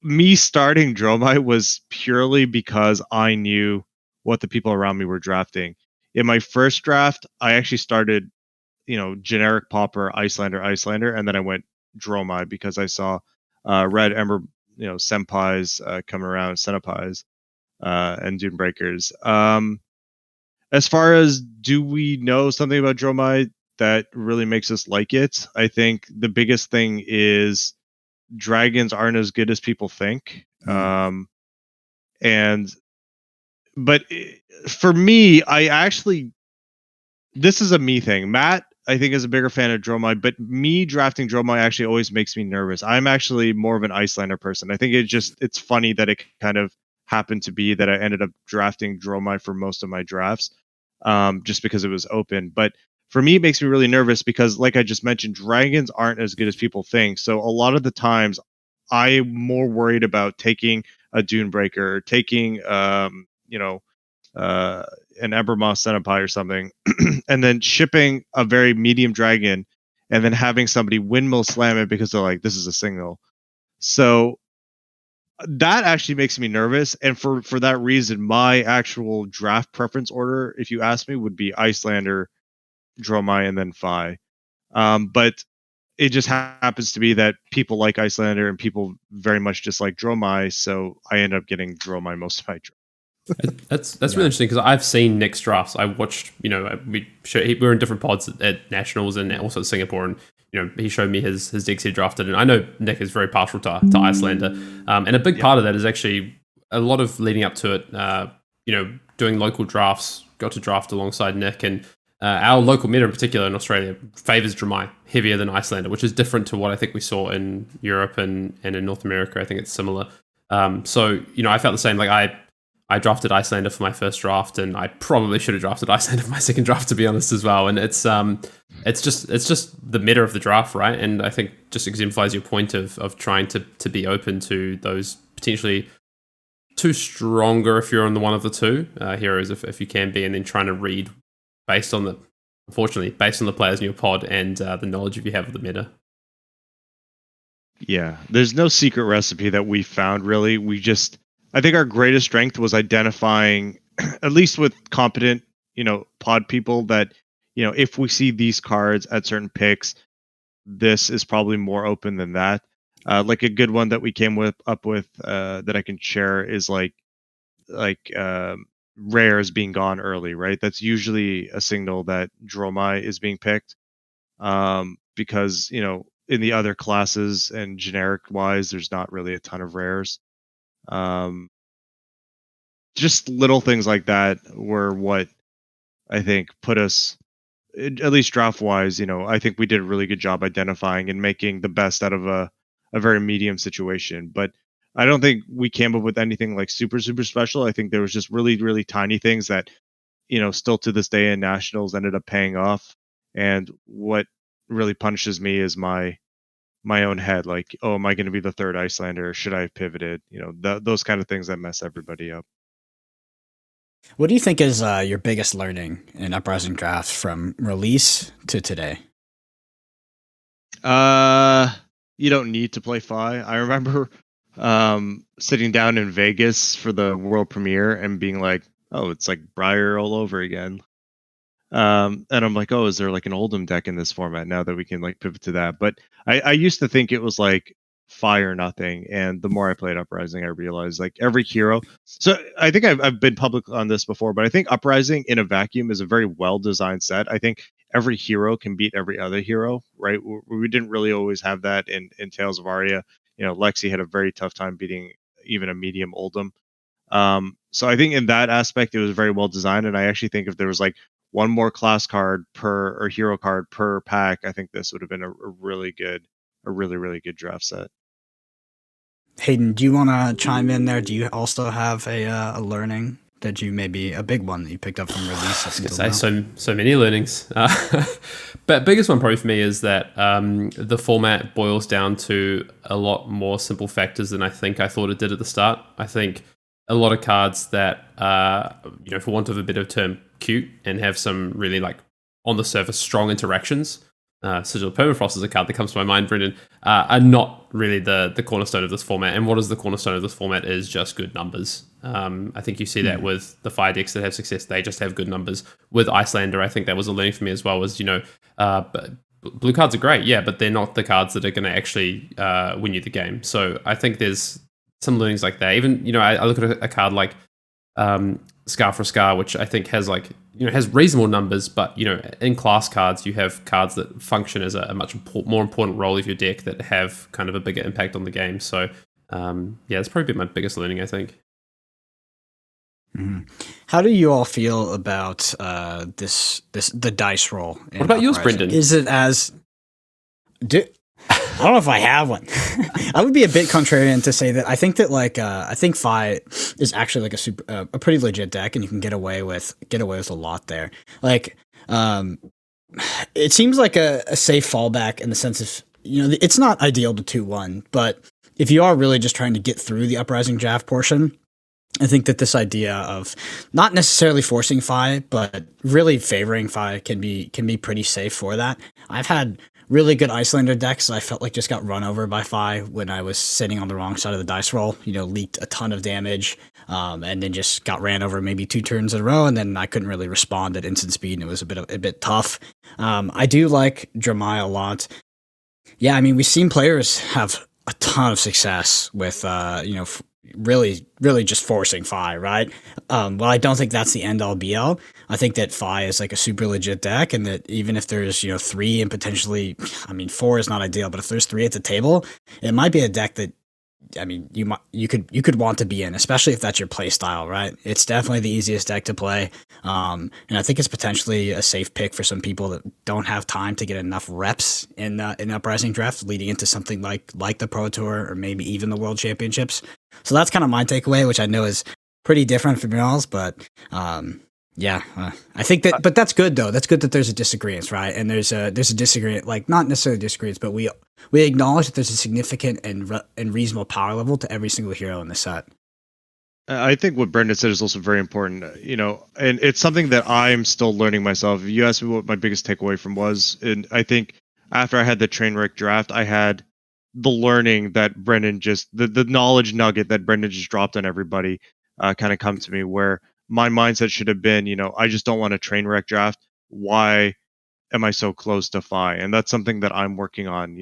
me starting Dromai was purely because I knew what the people around me were drafting. In my first draft, I actually started, generic Pauper, Icelander, and then I went Dromai because I saw Red Ember, Senpais coming around, Senpais, and Dune Breakers. As far as do we know something about Dromai that really makes us like it, I think the biggest thing is dragons aren't as good as people think. But for me, this is a me thing. Matt, I think, is a bigger fan of Dromai, but me drafting Dromai actually always makes me nervous. I'm actually more of an Icelander person. I think it's funny that it kind of happened to be that I ended up drafting Dromai for most of my drafts, just because it was open. But for me, it makes me really nervous because, like I just mentioned, dragons aren't as good as people think. So a lot of the times, I'm more worried about taking a Dune Breaker, or taking an Embermoss Centipede or something, and then shipping a very medium dragon, and then having somebody windmill slam it because they're like, this is a signal. So that actually makes me nervous, and for that reason, my actual draft preference order, if you ask me, would be Icelander, Dromai, and then Fi. But it just happens to be that people like Icelander and people very much dislike Dromai, so I end up getting Dromai most of my draft.
That's really interesting because I've seen Nick's drafts. I watched, we were in different pods at Nationals and also at Singapore, and he showed me his decks he drafted, and I know Nick is very partial to Icelander, and a big part of that is actually a lot of leading up to it. Doing local drafts, got to draft alongside Nick, and our local meta in particular in Australia favors Dromai heavier than Icelander, which is different to what I think we saw in Europe and in North America. I think it's similar. So I felt the same. Like I drafted Icelander for my first draft, and I probably should have drafted Icelander for my second draft, to be honest, as well. And it's just the meta of the draft, right? And I think just exemplifies your point of trying to be open to those potentially too stronger if you're on the one of the two heroes, if you can be, and then trying to read based on the players in your pod and the knowledge you have of the meta.
Yeah, there's no secret recipe that we found, really. I think our greatest strength was identifying, at least with competent, pod people, that, if we see these cards at certain picks, this is probably more open than that. Like a good one that we came up with that I can share is like rares being gone early, right? That's usually a signal that Dromai is being picked, because in the other classes and generic wise, there's not really a ton of rares. Just little things like that were what I think put us, at least draft wise, I think we did a really good job identifying and making the best out of a very medium situation. But I don't think we came up with anything like super, super special. I think there was just really, really tiny things that, still to this day in Nationals ended up paying off. And what really punishes me is my own head. Like, oh, am I going to be the third Icelander? Should I have pivoted? Those kind of things that mess everybody up.
What do you think is your biggest learning in Uprising drafts from release to today?
You don't need to play Fi. I remember sitting down in Vegas for the world premiere and being like, oh, it's like Briar all over again. And I'm like, oh, is there like an Oldham deck in this format now that we can like pivot to that? But I used to think it was like Fi or nothing, and the more I played Uprising, I realized like every hero. So I think I've been public on this before, but I think Uprising in a vacuum is a very well designed set. I think every hero can beat every other hero, right? We didn't really always have that in Tales of Aria. Lexi had a very tough time beating even a medium Oldham. So I think in that aspect, it was very well designed, and I actually think if there was like one more class card or hero card per pack, I think this would have been a really good draft set.
Hayden, do you want to chime in there? Do you also have a learning that you maybe a big one that you picked up from release?
I was going to say so many learnings, but biggest one probably for me is that the format boils down to a lot more simple factors than I thought it did at the start. I think a lot of cards that for want of a better term, cute and have some really like on the surface strong interactions. Sigil Permafrost is a card that comes to my mind, Brendan, are not really the cornerstone of this format. And what is the cornerstone of this format is just good numbers. I think you see that with the fire decks that have success. They just have good numbers. With Icelander, I think that was a learning for me as well, was, blue cards are great, yeah, but they're not the cards that are going to actually win you the game. So I think there's some learnings like that. Even, I look at a card like Scar for Scar, which I think has has reasonable numbers, but in class cards you have cards that function as a much more important role of your deck that have kind of a bigger impact on the game. So it's probably been my biggest learning, I think.
Mm-hmm. How do you all feel about the dice roll?
What about yours, Brendan?
Is it as I don't know if I have one. I would be a bit contrarian to say that I think that I think Fi is actually like a pretty legit deck, and you can get away with a lot there. Like, it seems like a safe fallback in the sense of it's not ideal to 2-1, but if you are really just trying to get through the Uprising draft portion, I think that this idea of not necessarily forcing Fi, but really favoring Fi can be pretty safe for that. I've had really good Icelander decks I felt like just got run over by Fi when I was sitting on the wrong side of the dice roll. Leaked a ton of damage, and then just got ran over maybe 2 turns in a row, and then I couldn't really respond at instant speed, and it was a bit tough. I do like Dramai a lot. Yeah, I mean, we've seen players have a ton of success with, really, really just forcing Fi, right? Well, I don't think that's the end all be all. I think that Fi is like a super legit deck, and that even if there's 3 and potentially, I mean 4 is not ideal, but if there's 3 at the table, it might be a deck that, I mean, you could want to be in, especially if that's your play style, right? It's definitely the easiest deck to play, and I think it's potentially a safe pick for some people that don't have time to get enough reps in Uprising draft, leading into something like the Pro Tour or maybe even the World Championships. So that's kind of my takeaway, which I know is pretty different from y'all's, but I think that, but that's good though. That's good that there's a disagreement, right? And there's a disagreement, like not necessarily disagreements, but we acknowledge that there's a significant and reasonable power level to every single hero in the set.
I think what Brendan said is also very important, and it's something that I'm still learning myself. If you asked me what my biggest takeaway from was, and I think after I had the Trainwreck draft, I had the learning that Brendan just, the knowledge nugget that Brendan just dropped on everybody kind of come to me, where my mindset should have been, I just don't want a Trainwreck draft. Why am I so close to Fi? And that's something that I'm working on.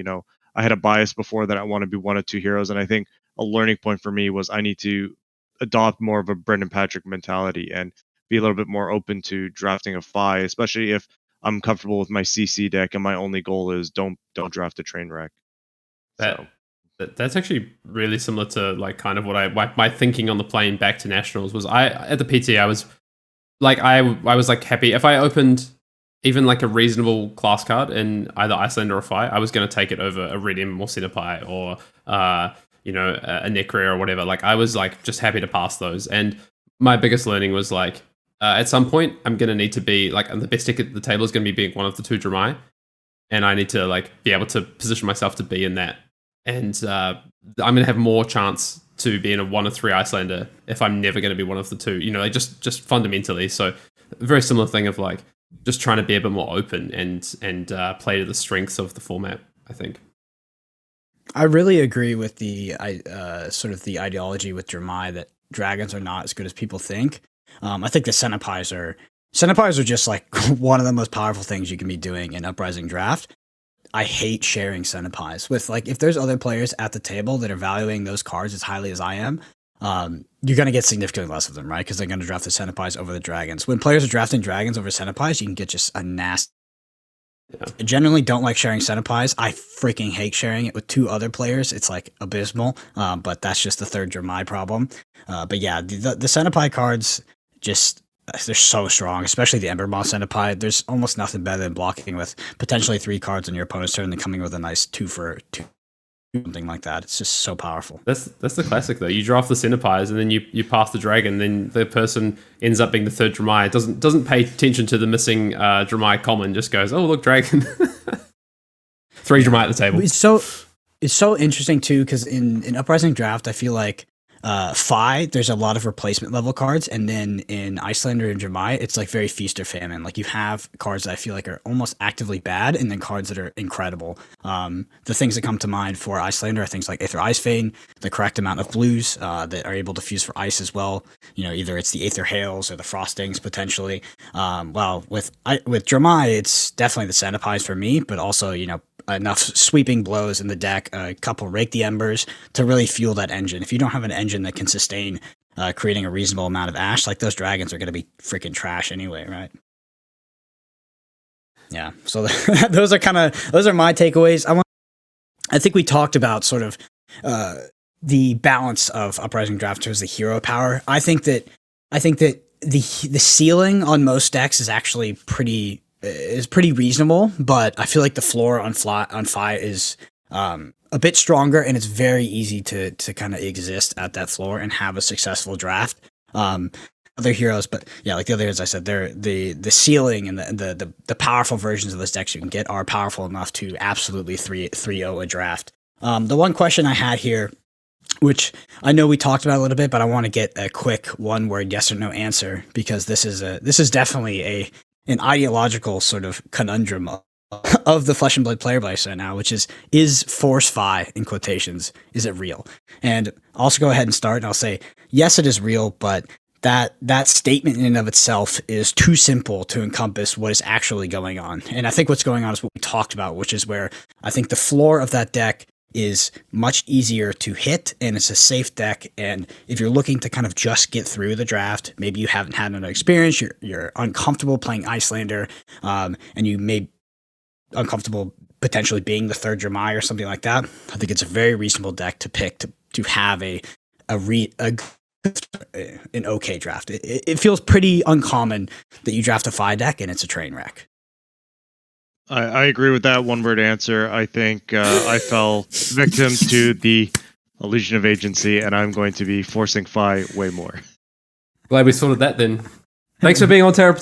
I had a bias before that I want to be 1 of 2 heroes, and I think a learning point for me was I need to adopt more of a Brendan Patrick mentality and be a little bit more open to drafting a Fi, especially if I'm comfortable with my CC deck and my only goal is don't draft a Trainwreck.
That's actually really similar to like kind of what my thinking on the plane back to nationals was. At the PT I was like I was like happy if I opened even like a reasonable class card in either Icelander or Fi, I was going to take it over a Redim or Cinepai or a Necria or whatever. Like I was like just happy to pass those. And my biggest learning was like at some point I'm going to need to be like the best ticket at the table is going to be being 1 of the 2 Dramai, and I need to like be able to position myself to be in that. And I'm going to have more chance to be in a 1 of 3 Icelander if I'm never going to be 1 of the 2, like just fundamentally. So very similar thing of like just trying to be a bit more open and play to the strengths of the format, I think.
I really agree with the sort of the ideology with Dramai that dragons are not as good as people think. I think the Senepais are just like one of the most powerful things you can be doing in Uprising Draft. I hate sharing Senepais with, like, if there's other players at the table that are valuing those cards as highly as I am, you're going to get significantly less of them, right? Because they're going to draft the Senepais over the dragons. When players are drafting dragons over Senepais, you can get just a nasty. Yeah. I generally don't like sharing Senepais. I freaking hate sharing it with 2 other players. It's like abysmal, but that's just the third Dramai problem. But yeah, the Senepai cards just, they're so strong, especially the Ember Moth Senepai. There's almost nothing better than blocking with potentially 3 cards on your opponent's turn and then coming with a nice 2 for 2, something like that. It's just so powerful.
That's the classic though. You draft the Senepais and then you pass the dragon, then the person ends up being the third Dramai. Doesn't pay attention to the missing Dramai common, just goes, oh look, dragon. 3 Dramai at the table.
It's so interesting too, because in Uprising Draft, I feel like Fi, there's a lot of replacement level cards, and then in Icelander and Dramai, it's like very feast or famine. Like you have cards that I feel like are almost actively bad, and then cards that are incredible. The things that come to mind for Icelander are things like Aether Ice Vein, the correct amount of blues that are able to fuse for ice as well. Either it's the Aether Hails or the Frostings potentially. Well, with Dramai, it's definitely the Senepais for me, but also enough sweeping blows in the deck, a couple Rake the Embers to really fuel that engine. If you don't have an engine that can sustain creating a reasonable amount of ash, like those dragons are going to be freaking trash anyway, right? Yeah, so those are my takeaways. I think we talked about sort of the balance of Uprising Draft towards the hero power. I think that the ceiling on most decks is actually pretty reasonable, but I feel like the floor on Fi is a bit stronger, and it's very easy to kind of exist at that floor and have a successful draft. Other heroes, but yeah, like the other heroes I said, they're the ceiling and the powerful versions of those decks you can get are powerful enough to absolutely 3-0 a draft. The one question I had here, which I know we talked about a little bit, but I want to get a quick one-word yes or no answer, because this is definitely an ideological sort of conundrum of the Flesh and Blood player base right now, which is Force Fi in quotations. Is it real? And I'll also go ahead and start, and I'll say yes, it is real, but that statement in and of itself is too simple to encompass what is actually going on. And I think what's going on is what we talked about, which is where I think the floor of that deck is much easier to hit, and it's a safe deck. And if you're looking to kind of just get through the draft, maybe you haven't had enough experience, you're uncomfortable playing Icelander, and you may uncomfortable potentially being the third Jeremiah or something like that. I think it's a very reasonable deck to pick to have an okay draft. It feels pretty uncommon that you draft a Fi deck and it's a train wreck.
I agree with that one-word answer. I think I fell victim to the illusion of agency, and I'm going to be forcing Fi way more.
Glad we sorted that then. Thanks for being on Tariq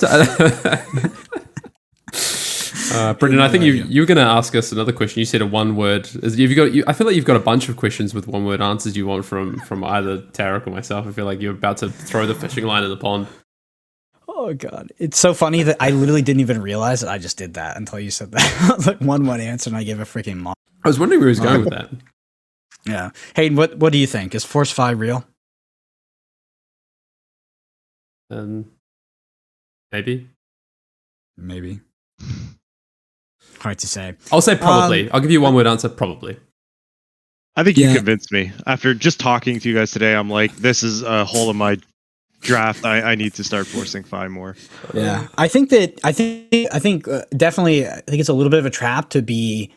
Brendan, I think you were going to ask us another question. You said a one-word. I feel like you've got a bunch of questions with one-word answers you want from either Tariq or myself. I feel like you're about to throw the fishing line in the pond.
Oh, God. It's so funny that I literally didn't even realize that I just did that until you said that. I was like, one answer, and I gave a freaking mock.
I was wondering where he was going with that.
Yeah. Hayden, what do you think? Is Force Fi real?
Maybe.
Hard to say.
I'll say probably. I'll give you a one-word answer, probably.
I think you convinced me. After just talking to you guys today, I'm like, this is a hole in my draft. I need to start forcing Fi more.
Yeah. I think definitely it's a little bit of a trap to be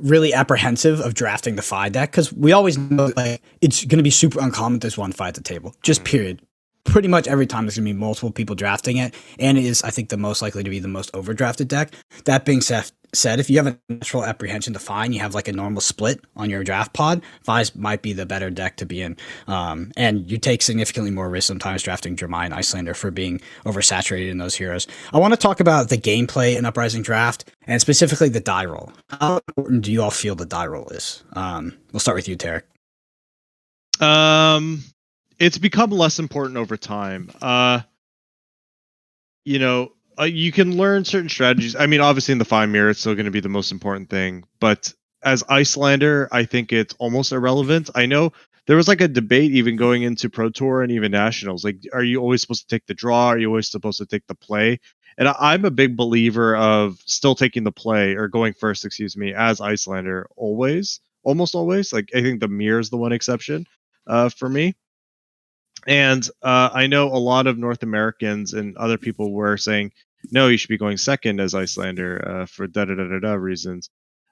really apprehensive of drafting the Fi deck, because we always know like it's going to be super uncommon there's one Fi at the table. Just period. Pretty much every time there's going to be multiple people drafting it, and it is, I think, the most likely to be the most overdrafted deck. That being said, if you have a natural apprehension to Fi and you have like a normal split on your draft pod, Fi's might be the better deck to be in. And you take significantly more risk sometimes drafting Jeremiah and Icelander for being oversaturated in those heroes. I want to talk about the gameplay in Uprising Draft, and specifically the die roll. How important do you all feel the die roll is? We'll start with you, Tariq.
It's become less important over time. You can learn certain strategies. I mean, obviously in the Fi mirror, it's still going to be the most important thing. But as Icelander, I think it's almost irrelevant. I know there was like a debate even going into Pro Tour and even Nationals. Like, are you always supposed to take the draw? Are you always supposed to take the play? And I'm a big believer of still taking the play, or going first, as Icelander, almost always. Like, I think the mirror is the one exception for me. And I know a lot of North Americans and other people were saying, no, you should be going second as Icelander for da-da-da-da-da reasons.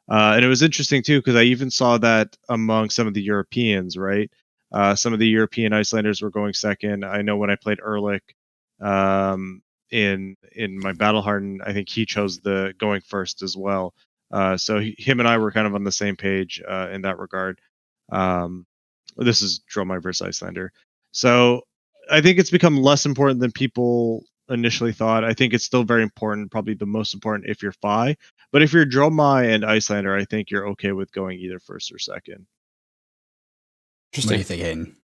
And it was interesting, too, because I even saw that among some of the Europeans, right? Some of the European Icelanders were going second. I know when I played Ehrlich in my Battleharden, I think he chose the going first as well. So him and I were kind of on the same page in that regard. This is Dromai versus Icelander. So I think it's become less important than people initially thought. I think it's still very important, probably the most important if you're Fi. But if you're Dromai and Icelander, I think you're okay with going either first or second.
What do you think, Hayden?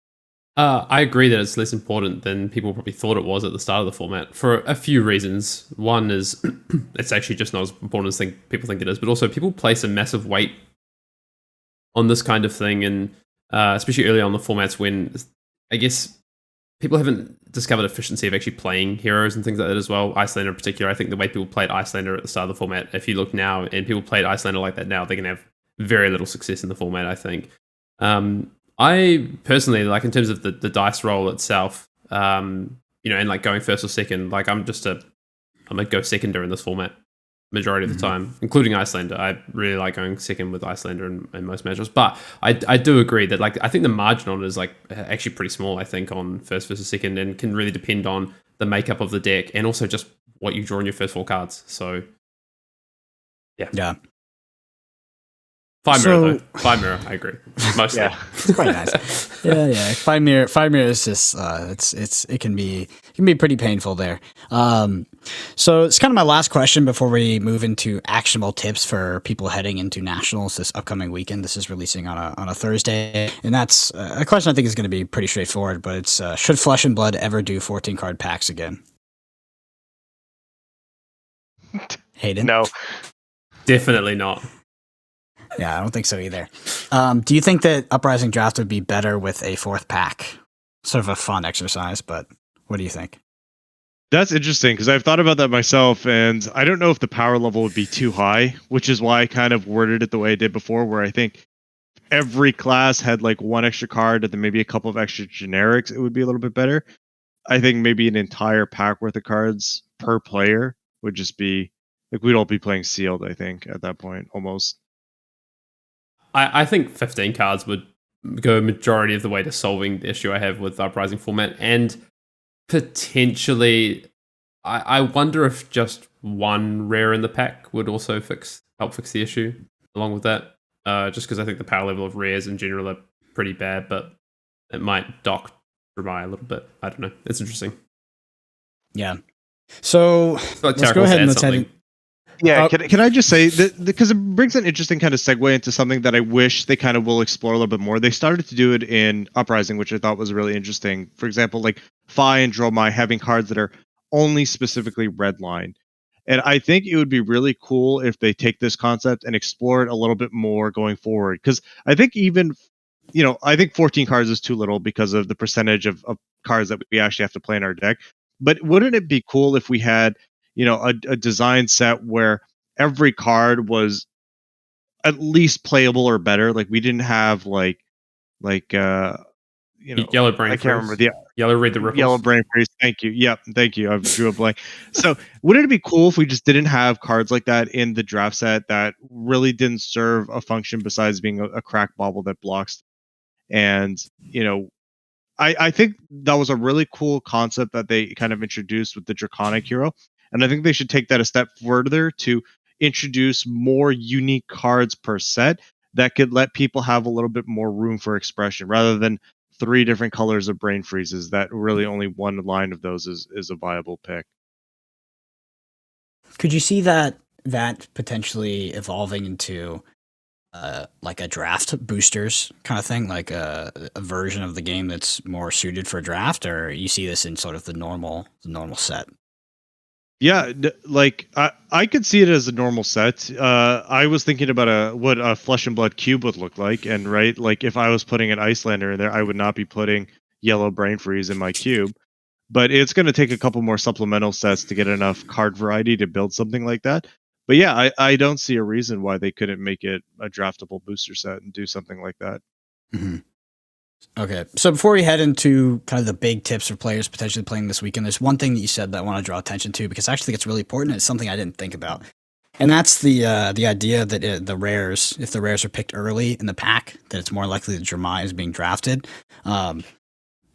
I agree that it's less important than people probably thought it was at the start of the format for a few reasons. One is it's actually just not as important as people think it is, but also people place a massive weight on this kind of thing, and especially early on the formats when I guess people haven't discovered efficiency of actually playing heroes and things like that as well. Icelander in particular, I think the way people played Icelander at the start of the format, if you look now and people played Icelander like that now, they're going to have very little success in the format, I think. I personally, like in terms of the dice roll itself, and like going first or second, like I'm a go seconder in this format majority of the time, including Icelander. I really like going second with Icelander in most matches, but I do agree that like I think the margin on it is like actually pretty small. I think on first versus second, and can really depend on the makeup of the deck and also just what you draw in your first 4 cards. So yeah. Fi mirror, I agree. Mostly.
Yeah, it's quite nice. Yeah. Fi mirror is just it can be pretty painful there. So it's kind of my last question before we move into actionable tips for people heading into Nationals this upcoming weekend. This is releasing on a Thursday, and that's a question I think is going to be pretty straightforward. But it's should Flesh and Blood ever do 14 card packs again? Hayden?
No.
Definitely not.
Yeah, I don't think so either. Do you think that Uprising Draft would be better with a 4th pack? Sort of a fun exercise, but what do you think?
That's interesting because I've thought about that myself, and I don't know if the power level would be too high, which is why I kind of worded it the way I did before, where I think every class had like one extra card and then maybe a couple of extra generics. It would be a little bit better. I think maybe an entire pack worth of cards per player would just be like we'd all be playing sealed, I think, at that point almost.
I think 15 cards would go a majority of the way to solving the issue I have with the Uprising format. And potentially, I wonder if just one rare in the pack would also help fix the issue along with that. Just because I think the power level of rares in general are pretty bad, but it might dock Dramai a little bit. I don't know. It's interesting.
Yeah. So
Like
let's go ahead and let's head in.
Yeah, can I just say that because it brings an interesting kind of segue into something that I wish they kind of will explore a little bit more. They started to do it in Uprising, which I thought was really interesting. For example, like Fi and Dromai having cards that are only specifically redline. And I think it would be really cool if they take this concept and explore it a little bit more going forward. Because I think even, I think 14 cards is too little because of the percentage of cards that we actually have to play in our deck. But wouldn't it be cool if we had a design set where every card was at least playable or better? Like we didn't have
Yellow Brain
I can't remember the
Yellow Read the Ripples.
Yellow Brain Freeze. Thank you. Yep, thank you. I drew a blank. So wouldn't it be cool if we just didn't have cards like that in the draft set that really didn't serve a function besides being a crack bauble that blocks? And I think that was a really cool concept that they kind of introduced with the Draconic Hero. And I think they should take that a step further to introduce more unique cards per set that could let people have a little bit more room for expression rather than 3 different colors of brain freezes that really only one line of those is a viable pick.
Could you see that potentially evolving into like a draft boosters kind of thing, like a version of the game that's more suited for draft, or you see this in sort of the normal set?
Yeah, like I could see it as a normal set. I was thinking about what a Flesh and Blood cube would look like, and right, like if I was putting an Icelander in there, I would not be putting Yellow Brain Freeze in my cube. But it's going to take a couple more supplemental sets to get enough card variety to build something like that. But yeah, I don't see a reason why they couldn't make it a draftable booster set and do something like that.
Mm-hmm. Okay, so before we head into kind of the big tips for players potentially playing this weekend, there's one thing that you said that I want to draw attention to because I actually think it's really important. It's something I didn't think about, and that's the idea that the rares, if the rares are picked early in the pack, that it's more likely that Dramai is being drafted.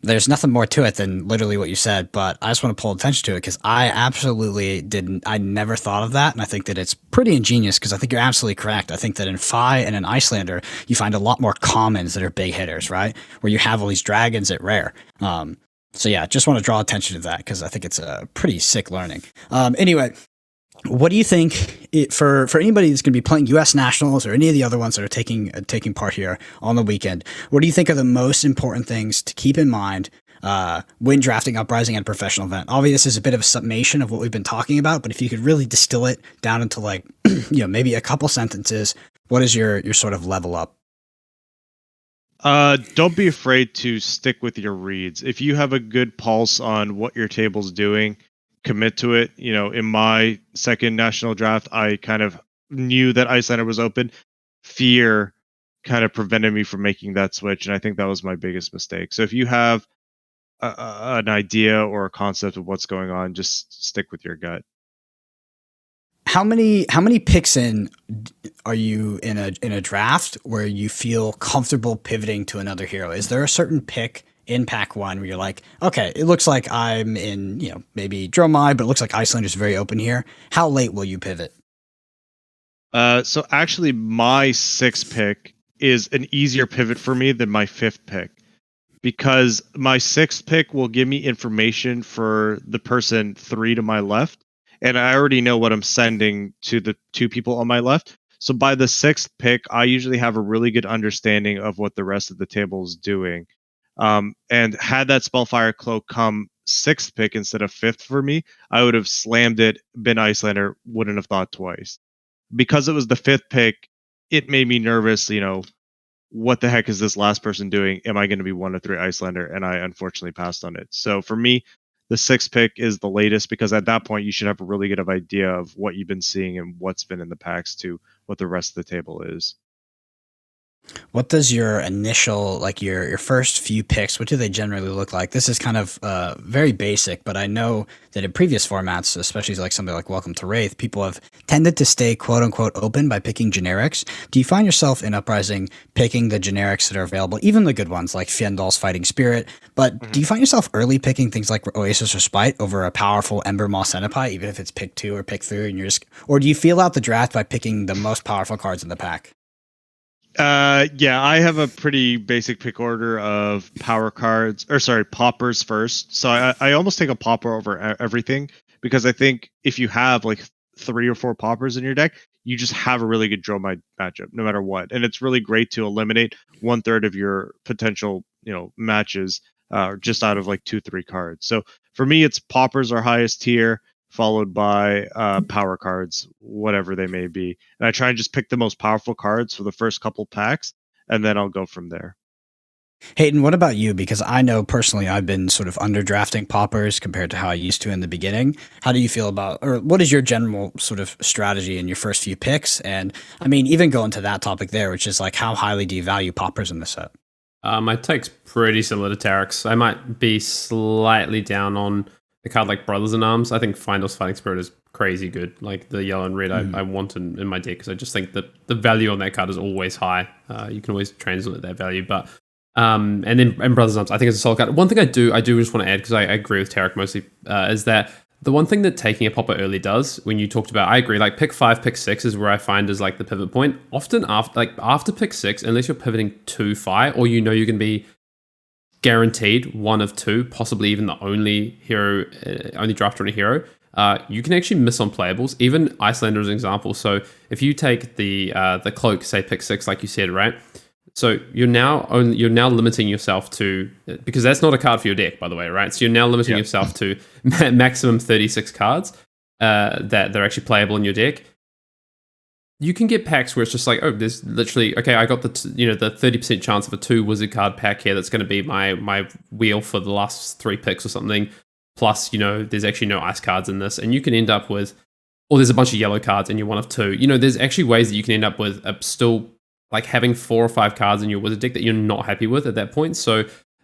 There's nothing more to it than literally what you said, but I just want to pull attention to it because I absolutely didn't. I never thought of that, and I think that it's pretty ingenious because I think you're absolutely correct. I think that in Fi and in Icelander, you find a lot more commons that are big hitters, right? Where you have all these dragons at rare. So yeah, just want to draw attention to that because I think it's a pretty sick learning. Anyway, what do you think for anybody that's going to be playing U.S. Nationals or any of the other ones that are taking part here on the weekend? What do you think are the most important things to keep in mind when drafting Uprising at a professional event? Obviously, this is a bit of a summation of what we've been talking about, but if you could really distill it down into like maybe a couple sentences, what is your sort of level up?
Don't be afraid to stick with your reads. If you have a good pulse on what your table's doing, commit to it. In my second national draft, I kind of knew that Icelander was open. Fear kind of prevented me from making that switch, and I think that was my biggest mistake. So if you have an idea or a concept of what's going on, just stick with your gut.
How many picks in are you in a draft where you feel comfortable pivoting to another hero? Is there a certain pick in pack 1 where you're like, okay, it looks like I'm in, maybe Dromai, but it looks like Icelander's very open here. How late will you pivot?
So actually my 6th pick is an easier pivot for me than my 5th pick because my 6th pick will give me information for the person 3 to my left. And I already know what I'm sending to the 2 people on my left. So by the 6th pick, I usually have a really good understanding of what the rest of the table is doing. And had that Spellfire Cloak come 6th pick instead of 5th for me, I would have slammed it, been Icelander, wouldn't have thought twice. because it was the 5th pick, it made me nervous. What the heck is this last person doing? Am I going to be 1 of 3 Icelander? And I unfortunately passed on it. So for me, the 6th pick is the latest, because at that point you should have a really good idea of what you've been seeing and what's been in the packs to what the rest of the table is.
What does your initial, like your first few picks, what do they generally look like? This is kind of very basic, but I know that in previous formats, especially like something like Welcome to Wraith, people have tended to stay quote unquote open by picking generics. Do you find yourself in Uprising picking the generics that are available, even the good ones like Fjendal's Fighting Spirit, but do you find yourself early picking things like Oasis or Spite over a powerful Ember Moss Centipi, even if it's pick 2 or pick 3, and or do you feel out the draft by picking the most powerful cards in the pack?
Yeah, I have a pretty basic pick order of poppers first. So I almost take a popper over everything, because I think if you have like 3 or 4 poppers in your deck, you just have a really good draw matchup no matter what. And it's really great to eliminate 1/3 of your potential, matches just out of like 2-3 cards. So for me, it's poppers are highest tier, followed by power cards, whatever they may be. And I try and just pick the most powerful cards for the first couple packs, and then I'll go from there.
Hayden, what about you? Because I know personally I've been sort of underdrafting poppers compared to how I used to in the beginning. How do you feel about, or what is your general sort of strategy in your first few picks? And I mean, even going to that topic there, which is like, how highly do you value poppers in this set?
My take's pretty similar to Tariq's. I might be slightly down on a card like Brothers in Arms. I think Final's Fighting Spirit is crazy good. Like the yellow and red I want in my deck, because I just think that the value on that card is always high. You can always translate that value. But and then Brothers in Arms, I think it's a solid card. One thing I do just want to add, because I agree with Tariq mostly, is that the one thing that taking a popper early does, when you talked about, I agree, like pick 5, pick 6 is where I find is like the pivot point. Often after pick 6, unless you're pivoting too far, or you're going to be guaranteed 1 of 2, possibly even the only hero, only drafter on a hero, you can actually miss on playables. Even Icelander as an example. So if you take the cloak, say pick 6, like you said, right? So you're now limiting yourself to, because that's not a card for your deck, by the way, right? So you're now limiting yourself to maximum 36 cards that they're actually playable in your deck. You can get packs where it's just like, oh, there's literally, okay, I got the 30% chance of a 2 wizard card pack here that's going to be my wheel for the last 3 picks or something. Plus, there's actually no ice cards in this, and you can end up with, or there's a bunch of yellow cards and you're 1 of 2. There's actually ways that you can end up with still like having 4 or 5 cards in your wizard deck that you're not happy with at that point. So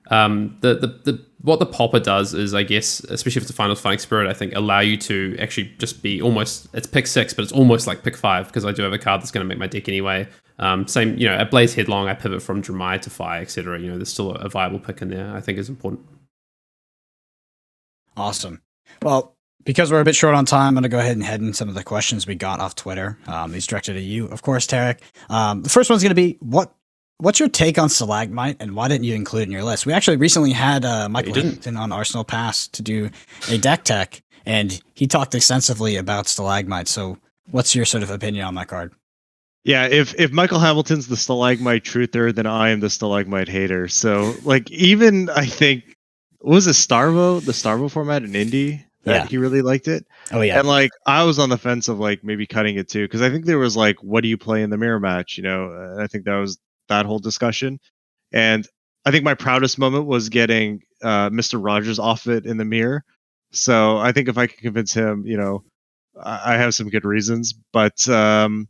what the popper does is, I guess, especially if it's a Final Fighting Spirit, I think allow you to actually just be almost, it's pick 6, but it's almost like pick 5, because I do have a card that's going to make my deck anyway. Same, at Blaze Headlong, I pivot from Dramai to Fire, etc. There's still a viable pick in there, I think is important.
Awesome. Well, because we're a bit short on time, I'm going to go ahead and head in some of the questions we got off Twitter. These directed at you, of course, Tariq. The first one's going to be, what's your take on Stalagmite, and why didn't you include it in your list? We actually recently had Michael Hayden on Arsenal Pass to do a deck tech, and he talked extensively about Stalagmite. So what's your sort of opinion on that card?
Yeah, if Michael Hamilton's the Stalagmite truther, then I am the Stalagmite hater. So, like, even I think, what was it, the Starvo format in Indy? He really liked it.
Oh yeah.
And like I was on the fence of like maybe cutting it too, because I think there was like, what do you play in the mirror match? I think that was that whole discussion. And I think my proudest moment was getting Mr. Rogers off it in the mirror. So I think if I can convince him, I have some good reasons. But the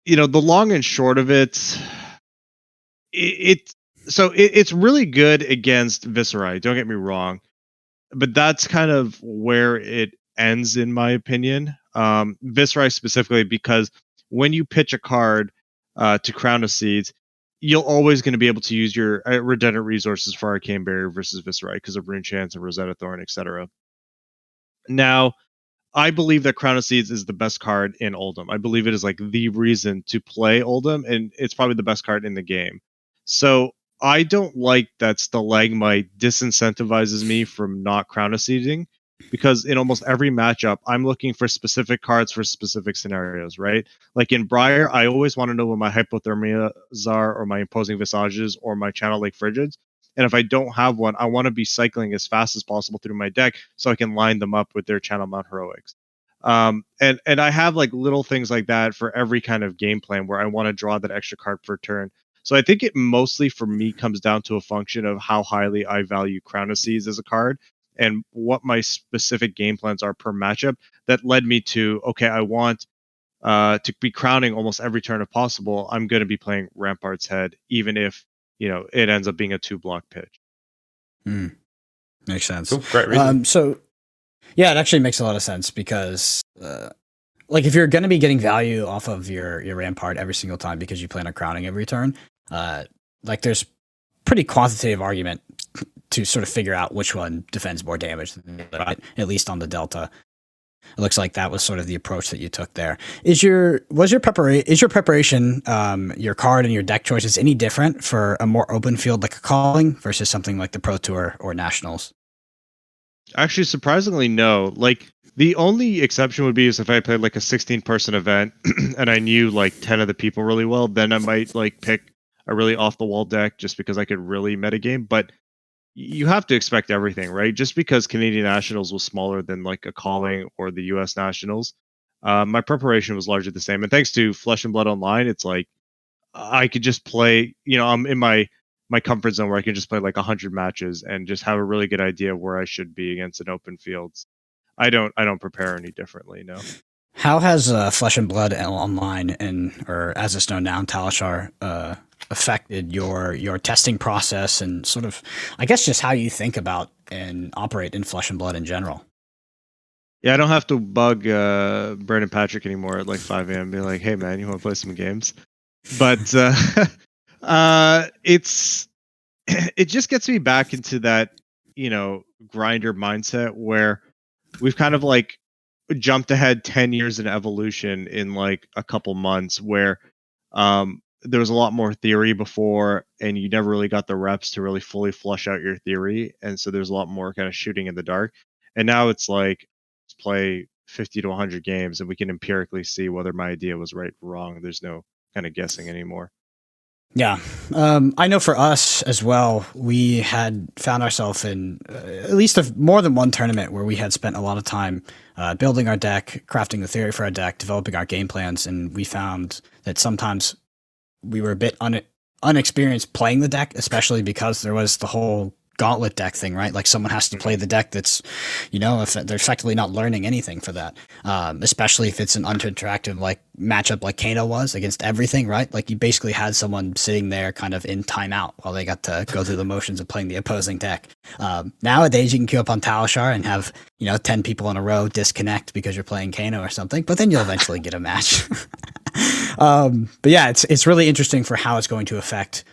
long and short of it, it's really good against Viscerai. Don't get me wrong. But that's kind of where it ends, in my opinion. Viscerai specifically, because when you pitch a card to Crown of Seeds, you're always going to be able to use your redundant resources for Arcane Barrier versus Viscerai because of Rune Chance and Rosetta Thorn, etc. Now, I believe that Crown of Seeds is the best card in Oldhim. I believe it is like the reason to play Oldhim, and it's probably the best card in the game. So I don't like that Stalagmite disincentivizes me from not Crown of Seeding, because in almost every matchup, I'm looking for specific cards for specific scenarios, right? Like in Briar, I always want to know what my Hypothermias are, or my Imposing Visages, or my Channel Lake Frigids. And if I don't have one, I want to be cycling as fast as possible through my deck so I can line them up with their Channel Mount Heroics. And I have like little things like that for every kind of game plan where I want to draw that extra card per turn. So I think it mostly for me comes down to a function of how highly I value Crown of Seas as a card and what my specific game plans are per matchup that led me to, okay, I want to be crowning almost every turn if possible. I'm going to be playing Rampart's Head, even if, it ends up being a 2-block pitch.
Makes sense.
Cool. Great reason.
So yeah, it actually makes a lot of sense because like if you're going to be getting value off of your Rampart every single time because you plan on crowning every turn, like there's pretty quantitative argument to sort of figure out which one defends more damage than the other, right? At least on the Delta. It looks like that was sort of the approach that you took there. Is your preparation, your card and your deck choices any different for a more open field like a calling versus something like the Pro Tour or Nationals?
Actually, surprisingly, no. Like the only exception would be is if I played like a 16-person event and I knew like 10 of the people really well, then I might like pick a really off the wall deck just because I could really metagame. But you have to expect everything, right? Just because Canadian Nationals was smaller than like a calling or the US Nationals, my preparation was largely the same. And thanks to Flesh and Blood Online, it's like I could just play, I'm in my comfort zone where I can just play like 100 matches and just have a really good idea of where I should be against an open fields. I don't prepare any differently, no.
How has Flesh and Blood Online or as it's known now, Talishar, affected your testing process and sort of, I guess, just how you think about and operate in Flesh and Blood in general?
Yeah, I don't have to bug Brandon Patrick anymore at like 5 a.m. Be like, hey man, you want to play some games? But it just gets me back into that grinder mindset where we've kind of like jumped ahead 10 years in evolution in like a couple months where there was a lot more theory before and you never really got the reps to really fully flush out your theory, and so there's a lot more kind of shooting in the dark. And now it's like, let's play 50 to 100 games and we can empirically see whether my idea was right or wrong. There's no kind of guessing anymore.
Yeah. I know for us as well, we had found ourselves in at least more than one tournament where we had spent a lot of time building our deck, crafting the theory for our deck, developing our game plans, and we found that sometimes we were a bit unexperienced playing the deck, especially because there was the whole gauntlet deck thing, right? Like someone has to play the deck that's, if they're effectively not learning anything for that, especially if it's an uninteractive like matchup like Kano was against everything, right? Like you basically had someone sitting there kind of in timeout while they got to go through the motions of playing the opposing deck. Nowadays you can queue up on Talishar and have 10 people in a row disconnect because you're playing Kano or something, but then you'll eventually get a match. But yeah, it's really interesting for how it's going to affect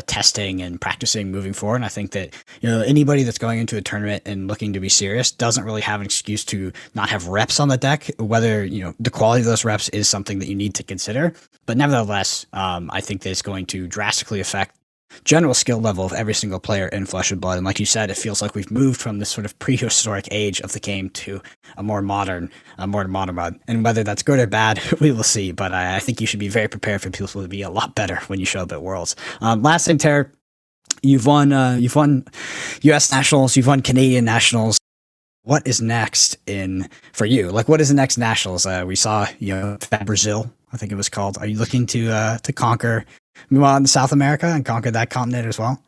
testing and practicing moving forward. And I think that anybody that's going into a tournament and looking to be serious doesn't really have an excuse to not have reps on the deck. Whether the quality of those reps is something that you need to consider, but nevertheless, I think that it's going to drastically affect general skill level of every single player in Flesh and Blood. And like you said, it feels like we've moved from this sort of prehistoric age of the game to a more modern mode. And whether that's good or bad, we will see. But I think you should be very prepared for people to be a lot better when you show up at Worlds. Last thing, Tariq, you've won U.S. Nationals, you've won Canadian Nationals. What is next for you? Like, what is the next Nationals? We saw, Brazil, I think it was called. Are you looking to conquer, move on to South America and conquer that continent as well?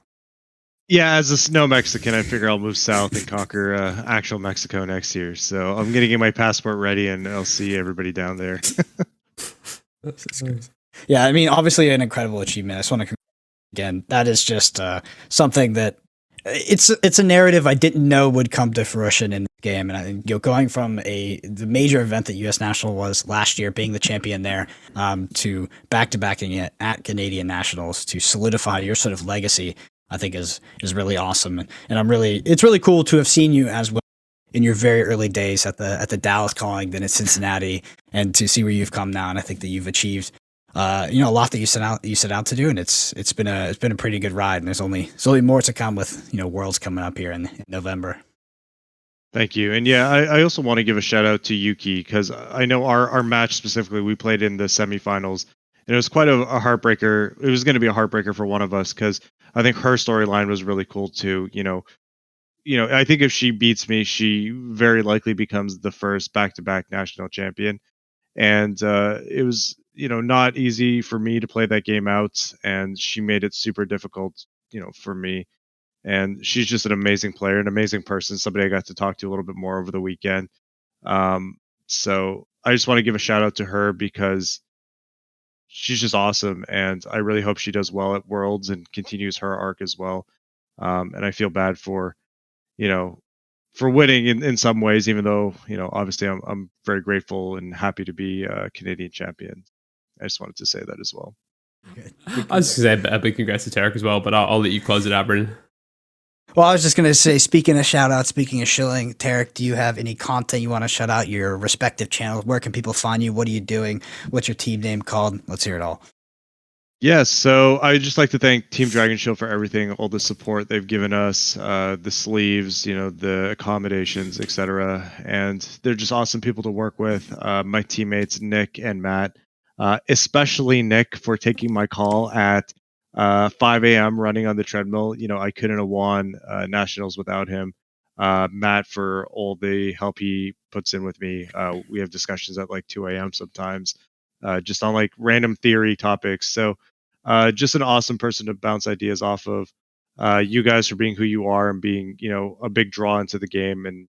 Yeah, as a snow Mexican, I figure I'll move south and conquer actual Mexico next year. So I'm gonna get my passport ready, and I'll see everybody down there.
Yeah, I mean, obviously an incredible achievement. I just want to again, that is just something that it's a narrative I didn't know would come to fruition in the game. And I think going from the major event that US National was last year, being the champion there, to back-to-backing it at Canadian Nationals to solidify your sort of legacy, I think is really awesome. And it's really cool to have seen you as well in your very early days at the Dallas calling, then at Cincinnati, and to see where you've come now. And I think that you've achieved a lot that you set out to do, and it's been a pretty good ride. And there's only more to come with Worlds coming up here in November.
Thank you. And yeah, I also want to give a shout out to Yuki, because I know our match specifically, we played in the semifinals, and it was quite a heartbreaker. It was going to be a heartbreaker for one of us, because I think her storyline was really cool too. I think if she beats me, she very likely becomes the first back-to-back national champion. And it was, not easy for me to play that game out, and she made it super difficult, for me. And she's just an amazing player, an amazing person, somebody I got to talk to a little bit more over the weekend. Um, so I just want to give a shout out to her because she's just awesome, and I really hope she does well at Worlds and continues her arc as well. And I feel bad you know, for winning in some ways, even though, obviously I'm very grateful and happy to be a Canadian champion. I just wanted to say that as well.
I was just going to say a big congrats to Tariq as well, but I'll let you close it out, Brendan.
Well, I was just going to say, speaking of shout outs, speaking of shilling, Tariq, do you have any content you want to shout out, your respective channels? Where can people find you? What are you doing? What's your team name called? Let's hear it all.
Yes, so I'd just like to thank Team Dragon Shield for everything, all the support they've given us, the sleeves, the accommodations, etc. And they're just awesome people to work with. My teammates Nick and Matt, especially Nick for taking my call at 5 a.m. running on the treadmill. I couldn't have won nationals without him. Matt for all the help he puts in with me. We have discussions at like 2 a.m. sometimes, just on like random theory topics. So just an awesome person to bounce ideas off of. You guys for being who you are and being, a big draw into the game, and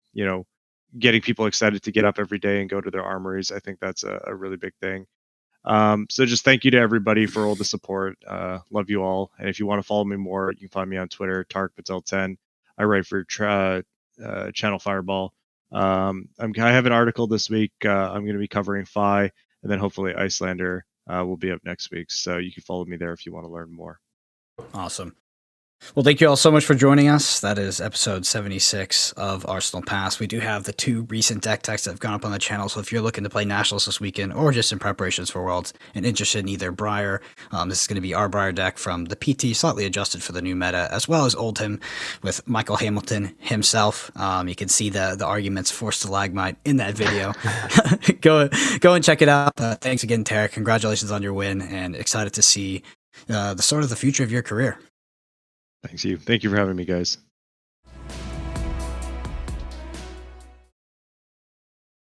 getting people excited to get up every day and go to their armories. I think that's a really big thing. So just thank you to everybody for all the support. Love you all. And if you want to follow me more, you can find me on Twitter, Tariq Patel 10. I write for Channel Fireball. I have an article this week. I'm going to be covering Fi, and then hopefully Icelander will be up next week. So you can follow me there if you want to learn more.
Awesome. Well, thank you all so much for joining us. That is episode 76 of Arsenal Pass. We do have the 2 recent deck techs that have gone up on the channel. So if you're looking to play Nationals this weekend or just in preparations for Worlds and interested in either Briar, this is going to be our Briar deck from the PT, slightly adjusted for the new meta, as well as Oldhim with Michael Hamilton himself. You can see the arguments for Stalagmite in that video. Go and check it out. Thanks again, Tariq. Congratulations on your win, and excited to see the future of your career.
Thank you for having me, guys.